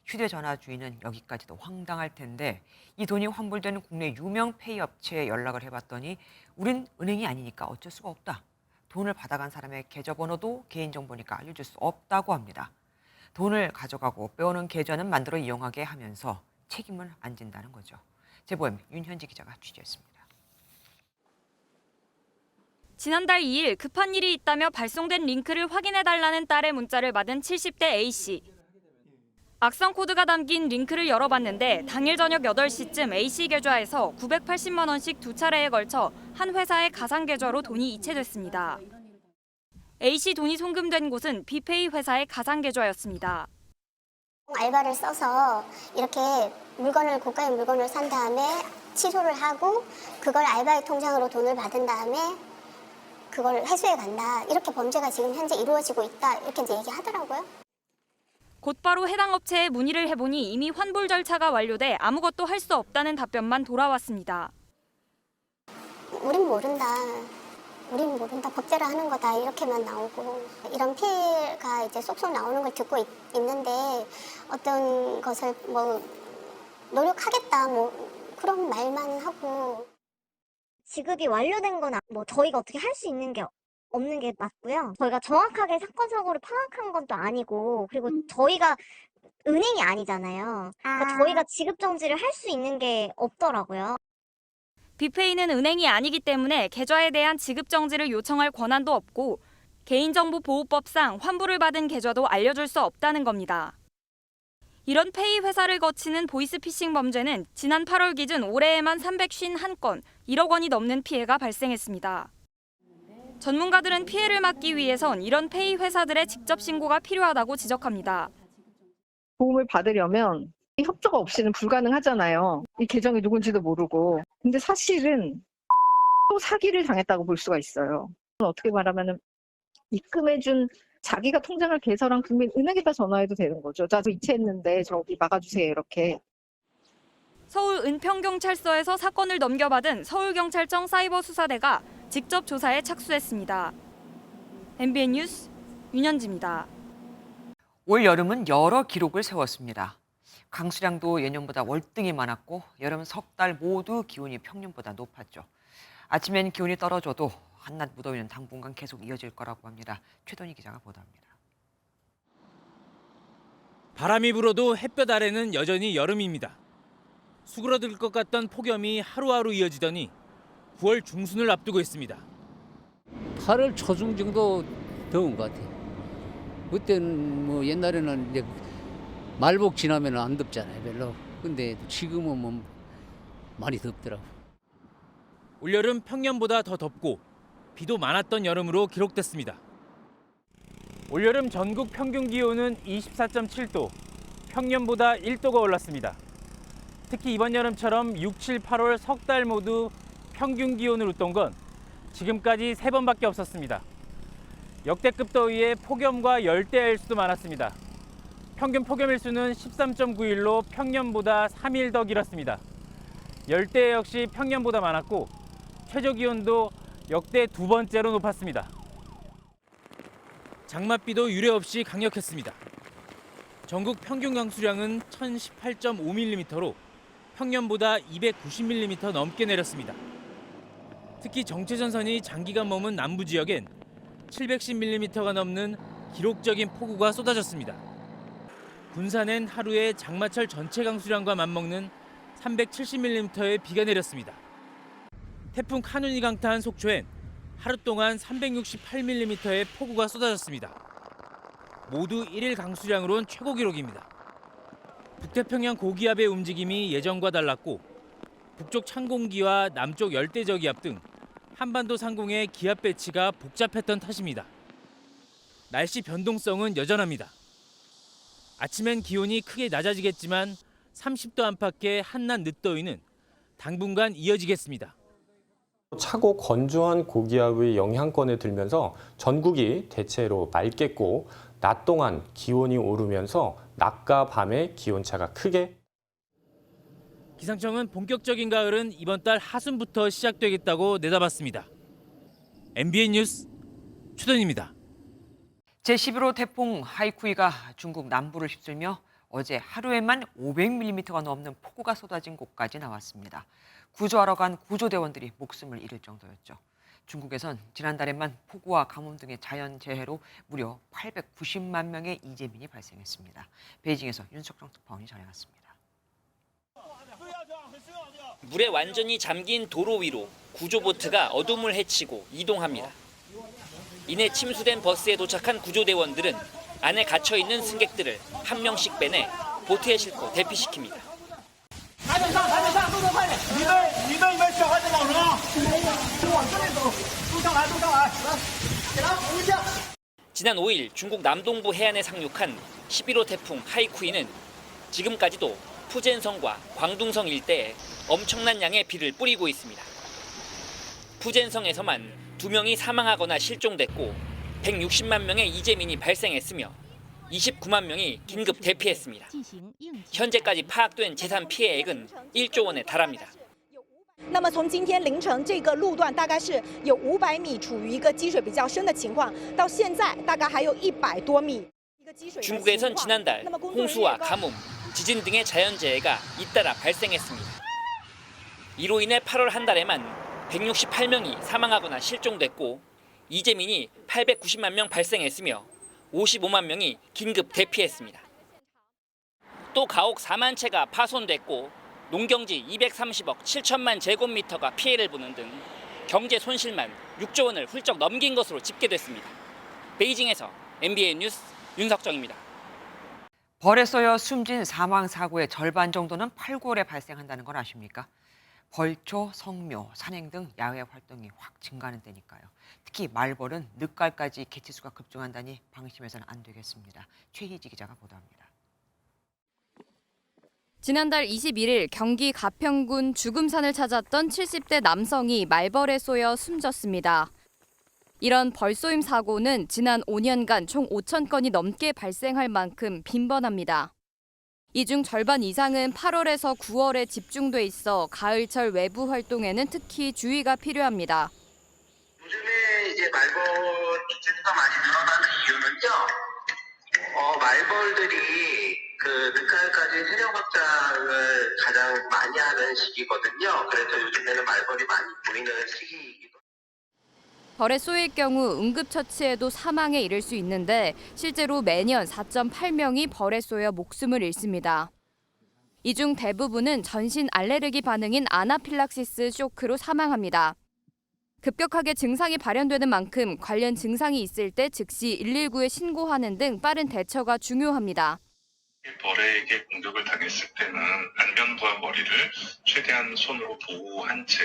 휴대전화 주인은 여기까지도 황당할 텐데 이 돈이 환불되는 국내 유명 페이 업체에 연락을 해봤더니 우린 은행이 아니니까 어쩔 수가 없다. 돈을 받아간 사람의 계좌번호도 개인정보니까 알려줄 수 없다고 합니다. 돈을 가져가고 빼오는 계좌는 만들어 이용하게 하면서 책임을 안 진다는 거죠. 제보엠 윤현지 기자가 취재했습니다. 지난달 2일 급한 일이 있다며 발송된 링크를 확인해달라는 딸의 문자를 받은 70대 A씨. 악성 코드가 담긴 링크를 열어봤는데 당일 저녁 8시쯤 A씨 계좌에서 980만 원씩 2차례에 걸쳐 한 회사의 가상 계좌로 돈이 이체됐습니다. A씨 돈이 송금된 곳은 비페이 회사의 가상 계좌였습니다. 알바를 써서 이렇게 고가의 물건을 산 다음에 취소를 하고 그걸 알바의 통장으로 돈을 받은 다음에 그걸 회수해 간다. 이렇게 범죄가 지금 현재 이루어지고 있다. 이렇게 이제 얘기하더라고요. 곧바로 해당 업체에 문의를 해보니 이미 환불 절차가 완료돼 아무것도 할 수 없다는 답변만 돌아왔습니다. 우린 모른다. 법대로 하는 거다. 이렇게만 나오고 이런 피해가 이제 쏙쏙 나오는 걸 듣고 있는데 어떤 것을 노력하겠다. 그런 말만 하고 지급이 완료된 건 저희가 어떻게 할 수 있는 게 없는 게 맞고요. 저희가 정확하게 사건 사고를 파악한 건 또 아니고 그리고 저희가 은행이 아니잖아요. 그러니까 저희가 지급 정지를 할 수 있는 게 없더라고요. 비페이는 은행이 아니기 때문에 계좌에 대한 지급 정지를 요청할 권한도 없고 개인정보보호법상 환불을 받은 계좌도 알려줄 수 없다는 겁니다. 이런 페이 회사를 거치는 보이스피싱 범죄는 지난 8월 기준 올해에만 351건, 1억 원이 넘는 피해가 발생했습니다. 전문가들은 피해를 막기 위해선 이런 페이 회사들의 직접 신고가 필요하다고 지적합니다. 도움을 받으려면 협조가 없이는 불가능하잖아요. 이 계정이 누군지도 모르고. 근데 사실은 또 사기를 당했다고 볼 수가 있어요. 어떻게 말하면 입금해준 자기가 통장을 개설한 국민은행에다 전화해도 되는 거죠. 저 이체했는데 저기 막아주세요 이렇게. 서울 은평경찰서에서 사건을 넘겨받은 서울경찰청 사이버수사대가 직접 조사에 착수했습니다. MBN 뉴스 윤현지입니다. 올 여름은 여러 기록을 세웠습니다. 강수량도 예년보다 월등히 많았고 여름 석 달 모두 기온이 평년보다 높았죠. 아침엔 기온이 떨어져도 한낮 무더위는 당분간 계속 이어질 거라고 합니다. 최돈희 기자가 보도합니다. 바람이 불어도 햇볕 아래는 여전히 여름입니다. 수그러들 것 같던 폭염이 하루하루 이어지더니 9월 중순을 앞두고 있습니다. 8월 초중 정도 더운 것 같아요. 그때는 옛날에는 이제 말복 지나면 안 덥잖아요, 별로. 근데 지금은 많이 덥더라고. 올여름 평년보다 더 덥고 비도 많았던 여름으로 기록됐습니다. 올여름 전국 평균 기온은 24.7도, 평년보다 1도가 올랐습니다. 특히 이번 여름처럼 6, 7, 8월 석 달 모두 평균 기온을 웃돈 건 지금까지 3번밖에 없었습니다. 역대급 더위에 폭염과 열대 일수도 많았습니다. 평균 폭염 일수는 13.9일로 평년보다 3일 더 길었습니다. 열대 역시 평년보다 많았고 최저 기온도 역대 2번째로 높았습니다. 장맛비도 유례 없이 강력했습니다. 전국 평균 강수량은 1018.5mm로 평년보다 290mm 넘게 내렸습니다. 특히 정체전선이 장기간 머문 남부 지역엔 710mm가 넘는 기록적인 폭우가 쏟아졌습니다. 군산엔 하루에 장마철 전체 강수량과 맞먹는 370mm의 비가 내렸습니다. 태풍 카눈이 강타한 속초엔 하루 동안 368mm의 폭우가 쏟아졌습니다. 모두 1일 강수량으론 최고 기록입니다. 북태평양 고기압의 움직임이 예전과 달랐고 북쪽 찬공기와 남쪽 열대저기압 등 한반도 상공의 기압 배치가 복잡했던 탓입니다. 날씨 변동성은 여전합니다. 아침엔 기온이 크게 낮아지겠지만 30도 안팎의 한낮 늦더위는 당분간 이어지겠습니다. 차고 건조한 고기압의 영향권에 들면서 전국이 대체로 맑겠고 낮 동안 기온이 오르면서 낮과 밤의 기온차가 크게. 기상청은 본격적인 가을은 이번 달 하순부터 시작되겠다고 내다봤습니다. MBN 뉴스 최동입니다. 제11호 태풍 하이쿠이가 중국 남부를 휩쓸며 어제 하루에만 500mm가 넘는 폭우가 쏟아진 곳까지 나왔습니다. 구조하러 간 구조대원들이 목숨을 잃을 정도였죠. 중국에선 지난달에만 폭우와 가뭄 등의 자연재해로 무려 890만 명의 이재민이 발생했습니다. 베이징에서 윤석정 특파원이 전해갔습니다. 물에 완전히 잠긴 도로 위로 구조보트가 어둠을 헤치고 이동합니다. 이내 침수된 버스에 도착한 구조대원들은 안에 갇혀있는 승객들을 한 명씩 빼내 보트에 싣고 대피시킵니다. 지난 5일 중국 남동부 해안에 상륙한 11호 태풍 하이쿠이는 지금까지도 푸젠성과 광둥성 일대에 엄청난 양의 비를 뿌리고 있습니다. 푸젠성에서만 2명이 사망하거나 실종됐고 160만 명의 이재민이 발생했으며 29만 명이 긴급 대피했습니다. 현재까지 파악된 재산 피해액은 1조 원에 달합니다. 那么从今天凌晨这个路段大概是有500米处于一个积水比较深的情况，到现在大概还有100多米。 중국에선 지난달 홍수와 가뭄, 지진 등의 자연재해가 잇따라 발생했습니다. 이로 인해 8월 한 달에만 168명이 사망하거나 실종됐고 이재민이 890만 명 발생했으며 55만 명이 긴급 대피했습니다. 또 가옥 4만 채가 파손됐고 농경지 230억 7천만 제곱미터가 피해를 보는 등 경제 손실만 6조 원을 훌쩍 넘긴 것으로 집계됐습니다. 베이징에서 MBN 뉴스 윤석정입니다. 벌에 쏘여 숨진 사망 사고의 절반 정도는 8개월에 발생한다는 걸 아십니까? 벌초, 성묘, 산행 등 야외 활동이 확 증가하는 때니까요. 특히 말벌은 늦가을까지 개체수가 급증한다니 방심해서는 안 되겠습니다. 최희지 기자가 보도합니다. 지난달 21일 경기 가평군 주금산을 찾았던 70대 남성이 말벌에 쏘여 숨졌습니다. 이런 벌쏘임 사고는 지난 5년간 총 5천 건이 넘게 발생할 만큼 빈번합니다. 이 중 절반 이상은 8월에서 9월에 집중돼 있어 가을철 외부 활동에는 특히 주의가 필요합니다. 요즘에 이제 말벌 개체수가 많이 늘어나는 이유는요. 말벌들이 그 늦가을까지 세력 확장을 가장 많이 하는 시기거든요. 그래서 요즘에는 말벌이 많이 보이는 시기이기도. 벌에 쏘일 경우 응급처치에도 사망에 이를 수 있는데 실제로 매년 4.8명이 벌에 쏘여 목숨을 잃습니다. 이 중 대부분은 전신 알레르기 반응인 아나필락시스 쇼크로 사망합니다. 급격하게 증상이 발현되는 만큼 관련 증상이 있을 때 즉시 119에 신고하는 등 빠른 대처가 중요합니다. 벌에게 공격을 당했을 때는 안면부와 머리를 최대한 손으로 보호한 채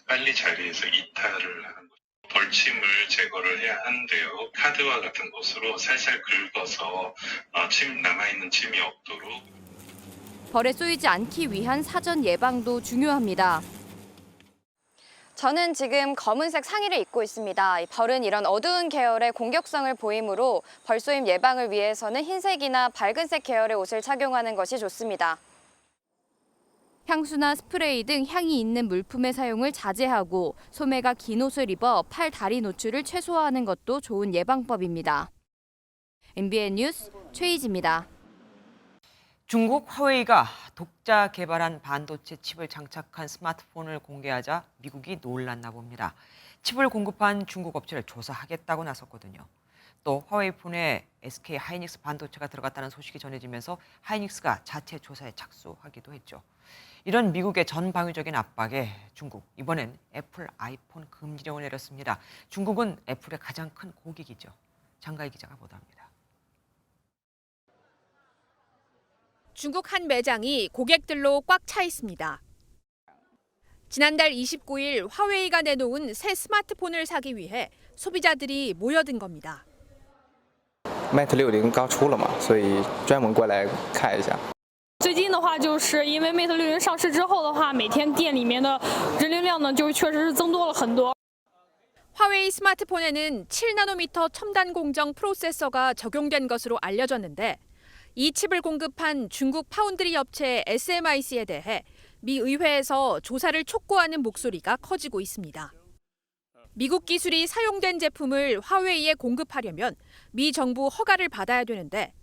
빨리 자리에서 이탈을 하는 거죠. 벌침을 제거를 해야 하는데요. 카드와 같은 곳으로 살살 긁어서 남아있는 침이 없도록. 벌에 쏘이지 않기 위한 사전 예방도 중요합니다. 저는 지금 검은색 상의를 입고 있습니다. 벌은 이런 어두운 계열의 공격성을 보이므로 벌쏘임 예방을 위해서는 흰색이나 밝은색 계열의 옷을 착용하는 것이 좋습니다. 향수나 스프레이 등 향이 있는 물품의 사용을 자제하고 소매가 긴 옷을 입어 팔, 다리 노출을 최소화하는 것도 좋은 예방법입니다. MBN 뉴스 최희지입니다. 중국 화웨이가 독자 개발한 반도체 칩을 장착한 스마트폰을 공개하자 미국이 놀랐나 봅니다. 칩을 공급한 중국 업체를 조사하겠다고 나섰거든요. 또 화웨이 폰에 SK 하이닉스 반도체가 들어갔다는 소식이 전해지면서 하이닉스가 자체 조사에 착수하기도 했죠. 이런 미국의 전방위적인 압박에 중국, 이번엔 애플 아이폰 금지령을 내렸습니다. 중국은 애플의 가장 큰 고객이죠. 장가희 기자가 보도합니다. 중국 한 매장이 고객들로 꽉 차 있습니다. 지난달 29일 화웨이가 내놓은 새 스마트폰을 사기 위해 소비자들이 모여든 겁니다. Mate 60刚出了嘛，所以专门过来看一下。最近的话，就是因为 Mate 60上市之后的话，每天店里面的人流量呢，就确实是增多了很多。 화웨이 스마트폰에는 7나노미터 첨단 공정 프로세서가 적용된 것으로 알려졌는데 이 칩을 공급한 중국 파운드리 업체 SMIC에 대해 미 의회에서 조사를 촉구하는 목소리가 커지고 있습니다. 미국 기술이 사용된 제품을 화웨이에 공급하려면 미 정부 허가를 받아야 되는데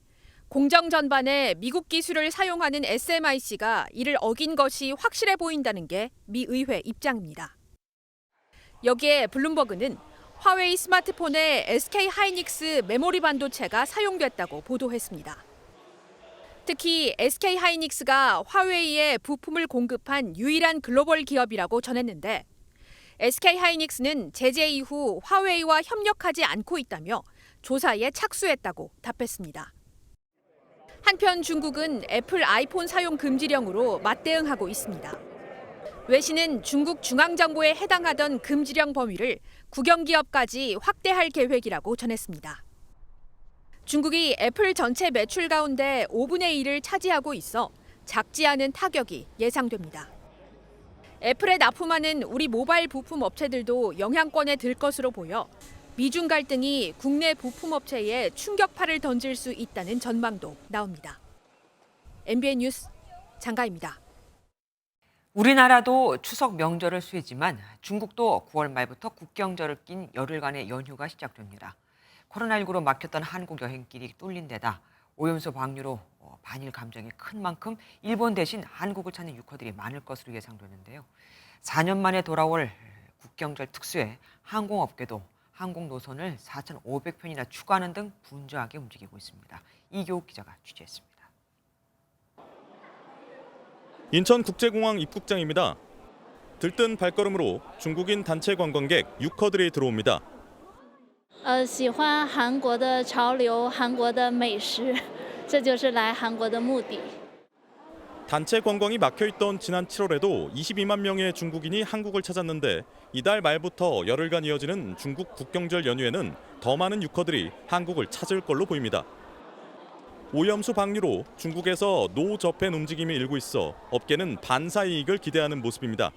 공정 전반에 미국 기술을 사용하는 SMIC가 이를 어긴 것이 확실해 보인다는 게 미 의회 입장입니다. 여기에 블룸버그는 화웨이 스마트폰에 SK 하이닉스 메모리 반도체가 사용됐다고 보도했습니다. 특히 SK 하이닉스가 화웨이에 부품을 공급한 유일한 글로벌 기업이라고 전했는데 SK 하이닉스는 제재 이후 화웨이와 협력하지 않고 있다며 조사에 착수했다고 답했습니다. 한편 중국은 애플 아이폰 사용 금지령으로 맞대응하고 있습니다. 외신은 중국 중앙정부에 해당하던 금지령 범위를 국영기업까지 확대할 계획이라고 전했습니다. 중국이 애플 전체 매출 가운데 5분의 1을 차지하고 있어 작지 않은 타격이 예상됩니다. 애플에 납품하는 우리 모바일 부품 업체들도 영향권에 들 것으로 보여 미중 갈등이 국내 부품 업체에 충격파를 던질 수 있다는 전망도 나옵니다. MBN 뉴스 장가입니다. 우리나라도 추석 명절을 쇠지만 중국도 9월 말부터 국경절을 낀 열흘간의 연휴가 시작됩니다. 코로나19로 막혔던 한국 여행길이 뚫린 데다 오염수 방류로 반일 감정이 큰 만큼 일본 대신 한국을 찾는 유커들이 많을 것으로 예상되는데요. 4년 만에 돌아올 국경절 특수에 항공업계도 항공 노선을 4,500편이나 추가하는 등 분주하게 움직이고 있습니다. 이교욱 기자가 취재했습니다. 인천국제공항 입국장입니다. 들뜬 발걸음으로 중국인 단체 관광객 유커들이 들어옵니다. 喜欢韩国的潮流，韩国的美食，这就是来韩国的目的。 단체 관광이 막혀있던 지난 7월에도 22만 명의 중국인이 한국을 찾았는데 이달 말부터 열흘간 이어지는 중국 국경절 연휴에는 더 많은 유커들이 한국을 찾을 걸로 보입니다. 오염수 방류로 중국에서 노접행 움직임이 일고 있어 업계는 반사이익을 기대하는 모습입니다.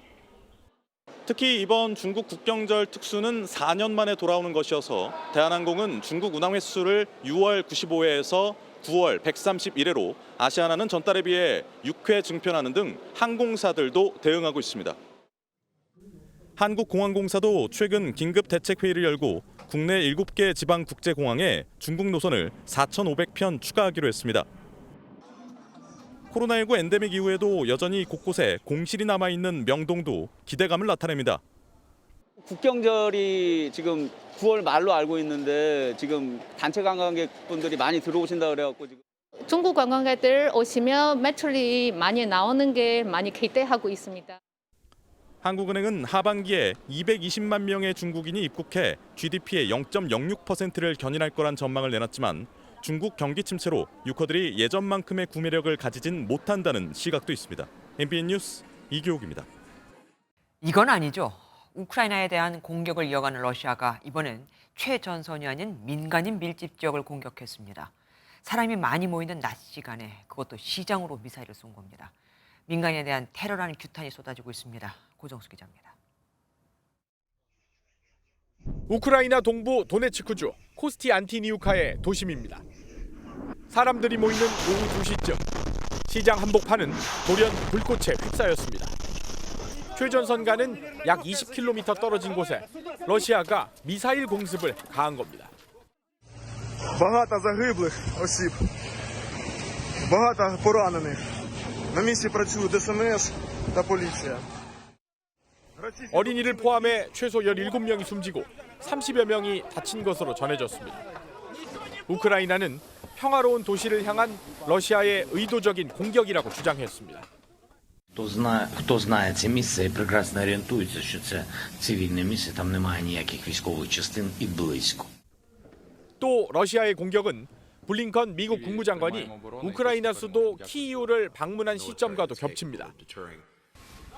특히 이번 중국 국경절 특수는 4년 만에 돌아오는 것이어서 대한항공은 중국 운항 횟수를 6월 95회에서 9월 131회로 아시아나는 전달에 비해 6회 증편하는 등 항공사들도 대응하고 있습니다. 한국공항공사도 최근 긴급 대책회의를 열고 국내 7개 지방 국제공항에 중국 노선을 4,500편 추가하기로 했습니다. 코로나19 엔데믹 이후에도 여전히 곳곳에 공실이 남아있는 명동도 기대감을 나타냅니다. 국경절이 지금 9월 말로 알고 있는데 지금 단체 관광객분들이 많이 들어오신다 그래갖고 지금 중국 관광객들 오시면 매출이 많이 나오는 게 많이 기대하고 있습니다. 한국은행은 하반기에 220만 명의 중국인이 입국해 GDP의 0.06%를 견인할 거란 전망을 내놨지만 중국 경기 침체로 유커들이 예전만큼의 구매력을 가지진 못한다는 시각도 있습니다. MBN 뉴스 이교욱입니다. 이건 아니죠. 우크라이나에 대한 공격을 이어가는 러시아가 이번엔 최전선이 아닌 민간인 밀집 지역을 공격했습니다. 사람이 많이 모이는 낮 시간에 그것도 시장으로 미사일을 쏜 겁니다. 민간인에 대한 테러라는 규탄이 쏟아지고 있습니다. 고정수 기자입니다. 우크라이나 동부 도네츠크주 코스티 안티니우카의 도심입니다. 사람들이 모이는 오후 2시쯤 시장 한복판은 돌연 불꽃에 휩싸였습니다. 최전선과는 약 20km 떨어진 곳에 러시아가 미사일 공습을 가한 겁니다. Багато загиблих осіб, багато поранених. На місці працюють ДСНС та поліція. 어린이를 포함해 최소 17명이 숨지고 30여 명이 다친 것으로 전해졌습니다. 우크라이나는 평화로운 도시를 향한 러시아의 의도적인 공격이라고 주장했습니다. Хто знає це місце і прекрасно орієнтується, що це цивільне місце, там немає ніяких військових частин і близько. 또 러시아의 공격은 블링컨 미국 국무장관이 우크라이나 수도 키이우를 방문한 시점과도 겹칩니다.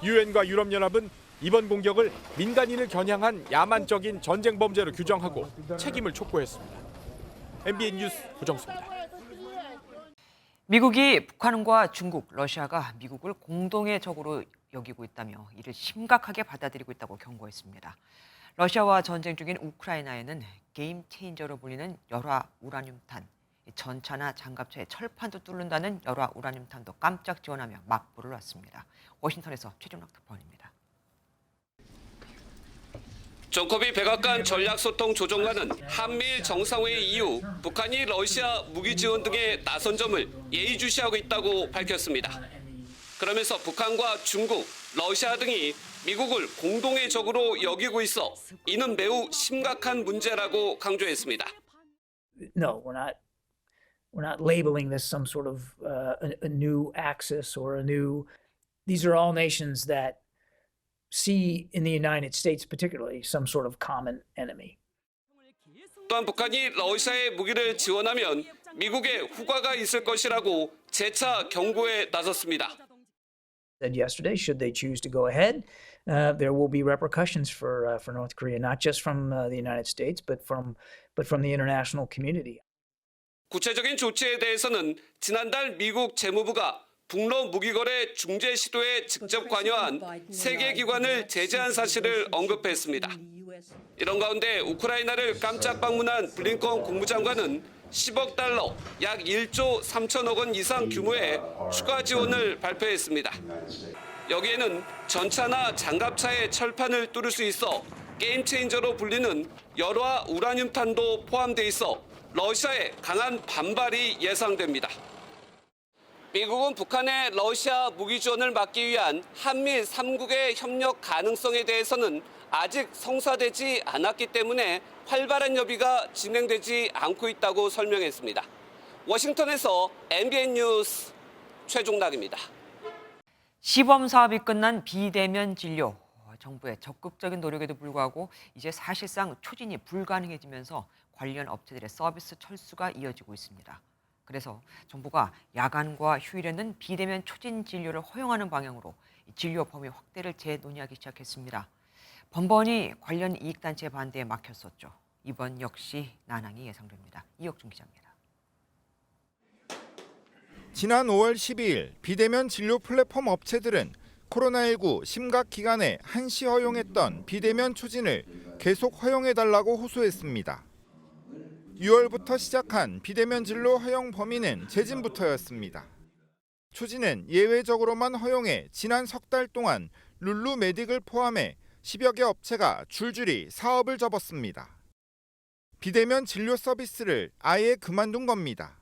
유엔과 유럽연합은 이번 공격을 민간인을 겨냥한 야만적인 전쟁 범죄로 규정하고 책임을 촉구했습니다. MBN 뉴스 고정수입니다. 미국이 북한과 중국, 러시아가 미국을 공동의 적으로 여기고 있다며 이를 심각하게 받아들이고 있다고 경고했습니다. 러시아와 전쟁 중인 우크라이나에는 게임 체인저로 불리는 열화 우라늄탄, 전차나 장갑차의 철판도 뚫는다는 열화 우라늄탄도 깜짝 지원하며 막부를 놨습니다. 워싱턴에서 최종락 특파원입니다. 존 커비 백악관 전략소통 조정관은 한미일 정상회의 이후 북한이 러시아 무기 지원 등에 나선 점을 예의주시하고 있다고 밝혔습니다. 그러면서 북한과 중국, 러시아 등이 미국을 공동의 적으로 여기고 있어 이는 매우 심각한 문제라고 강조했습니다. No, we're not labeling this some sort of a new axis or a new. These are all nations that see in the United States particularly some sort of common enemy. 또한 북한이 러시아의 무기를 지원하면 미국의 후과가 있을 것이라고 재차 경고에 나섰습니다. Said yesterday, should they choose to go ahead, there will be repercussions for North Korea, not just from the United States, but from the international community. 구체적인 조치에 대해서는 지난달 미국 재무부가 북러 무기거래 중재 시도에 직접 관여한 세계 기관을 제재한 사실을 언급했습니다. 이런 가운데 우크라이나를 깜짝 방문한 블링컨 국무장관은 10억 달러, 약 1조 3천억 원 이상 규모의 추가 지원을 발표했습니다. 여기에는 전차나 장갑차의 철판을 뚫을 수 있어 게임 체인저로 불리는 열화 우라늄탄도 포함돼 있어 러시아의 강한 반발이 예상됩니다. 미국은 북한의 러시아 무기 지원을 막기 위한 한미 3국의 협력 가능성에 대해서는 아직 성사되지 않았기 때문에 활발한 협의가 진행되지 않고 있다고 설명했습니다. 워싱턴에서 MBN 뉴스 최종락입니다. 시범 사업이 끝난 비대면 진료. 정부의 적극적인 노력에도 불구하고 이제 사실상 추진이 불가능해지면서 관련 업체들의 서비스 철수가 이어지고 있습니다. 그래서 정부가 야간과 휴일에는 비대면 초진 진료를 허용하는 방향으로 진료 범위 확대를 재논의하기 시작했습니다. 번번이 관련 이익단체 반대에 막혔었죠. 이번 역시 난항이 예상됩니다. 이혁준 기자입니다. 지난 5월 12일 비대면 진료 플랫폼 업체들은 코로나19 심각 기간에 한시 허용했던 비대면 초진을 계속 허용해달라고 호소했습니다. 6월부터 시작한 비대면 진료 허용 범위는 재진부터였습니다. 초진은 예외적으로만 허용해 지난 석 달 동안 룰루메딕을 포함해 10여 개 업체가 줄줄이 사업을 접었습니다. 비대면 진료 서비스를 아예 그만둔 겁니다.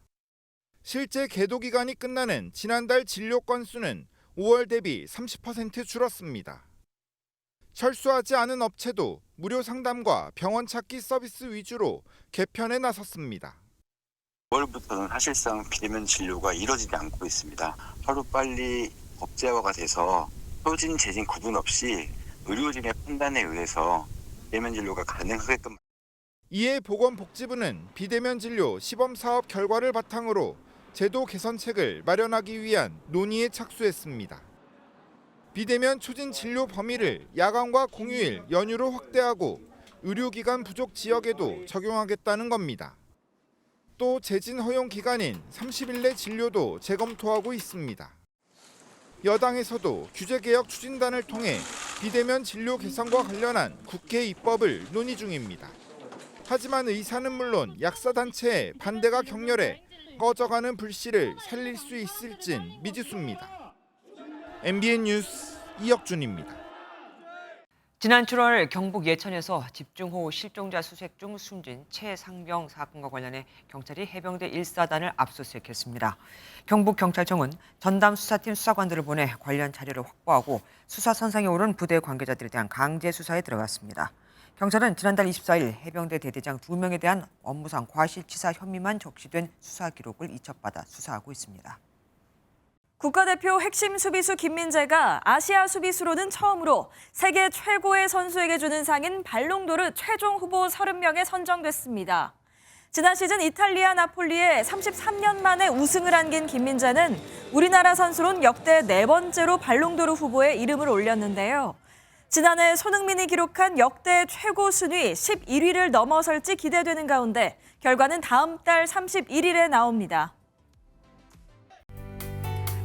실제 계도 기간이 끝나는 지난달 진료 건수는 5월 대비 30% 줄었습니다. 철수하지 않은 업체도 무료 상담과 병원 찾기 서비스 위주로 개편에 나섰습니다. 5월부터는 사실상 비대면 진료가 이루어지지 않고 있습니다. 하루빨리 법제화가 돼서 초진, 재진 구분 없이 의료진의 판단에 의해서 비대면 진료가 가능하게끔. 이에 보건복지부는 비대면 진료 시범 사업 결과를 바탕으로 제도 개선책을 마련하기 위한 논의에 착수했습니다. 비대면 초진 진료 범위를 야간과 공휴일, 연휴로 확대하고 의료기관 부족 지역에도 적용하겠다는 겁니다. 또 재진 허용 기간인 30일 내 진료도 재검토하고 있습니다. 여당에서도 규제개혁 추진단을 통해 비대면 진료 개선과 관련한 국회 입법을 논의 중입니다. 하지만 의사는 물론 약사단체의 반대가 격렬해 꺼져가는 불씨를 살릴 수 있을진 미지수입니다. MBN 뉴스 이혁준입니다. 지난 7월 경북 예천에서 집중호우 실종자 수색 중 숨진 최상병 사건과 관련해 경찰이 해병대 1사단을 압수수색했습니다. 경북경찰청은 전담 수사팀 수사관들을 보내 관련 자료를 확보하고 수사 선상에 오른 부대 관계자들에 대한 강제 수사에 들어갔습니다. 경찰은 지난달 24일 해병대 대대장 2명에 대한 업무상 과실치사 혐의만 적시된 수사 기록을 이첩받아 수사하고 있습니다. 국가대표 핵심 수비수 김민재가 아시아 수비수로는 처음으로 세계 최고의 선수에게 주는 상인 발롱도르 최종 후보 30명에 선정됐습니다. 지난 시즌 이탈리아 나폴리에 33년 만에 우승을 안긴 김민재는 우리나라 선수론 역대 4번째로 발롱도르 후보에 이름을 올렸는데요. 지난해 손흥민이 기록한 역대 최고 순위 11위를 넘어설지 기대되는 가운데 결과는 다음 달 31일에 나옵니다.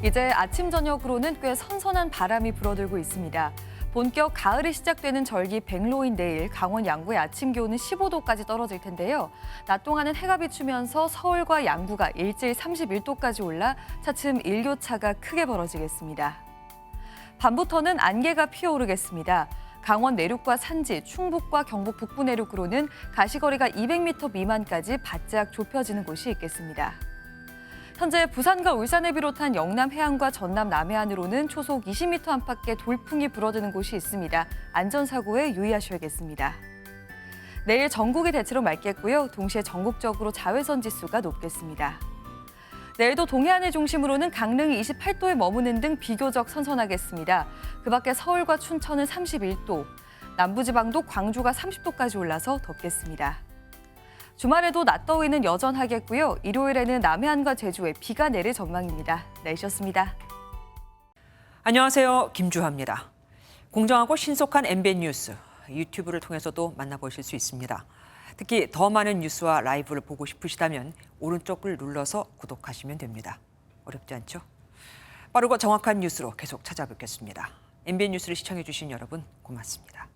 이제 아침 저녁으로는 꽤 선선한 바람이 불어들고 있습니다. 본격 가을이 시작되는 절기 백로인 내일 강원 양구의 아침 기온은 15도까지 떨어질 텐데요. 낮 동안은 해가 비추면서 서울과 양구가 일제히 31도까지 올라 차츰 일교차가 크게 벌어지겠습니다. 밤부터는 안개가 피어오르겠습니다. 강원 내륙과 산지, 충북과 경북 북부 내륙으로는 가시거리가 200m 미만까지 바짝 좁혀지는 곳이 있겠습니다. 현재 부산과 울산을 비롯한 영남 해안과 전남 남해안으로는 초속 20m 안팎의 돌풍이 불어드는 곳이 있습니다. 안전사고에 유의하셔야겠습니다. 내일 전국이 대체로 맑겠고요. 동시에 전국적으로 자외선 지수가 높겠습니다. 내일도 동해안을 중심으로는 강릉이 28도에 머무는 등 비교적 선선하겠습니다. 그 밖에 서울과 춘천은 31도, 남부지방도 광주가 30도까지 올라서 덥겠습니다. 주말에도 낮더위는 여전하겠고요. 일요일에는 남해안과 제주에 비가 내릴 전망입니다. 날씨였습니다. 안녕하세요. 김주하입니다. 공정하고 신속한 MBN 뉴스, 유튜브를 통해서도 만나보실 수 있습니다. 특히 더 많은 뉴스와 라이브를 보고 싶으시다면 오른쪽을 눌러서 구독하시면 됩니다. 어렵지 않죠? 빠르고 정확한 뉴스로 계속 찾아뵙겠습니다. MBN 뉴스를 시청해 주신 여러분 고맙습니다.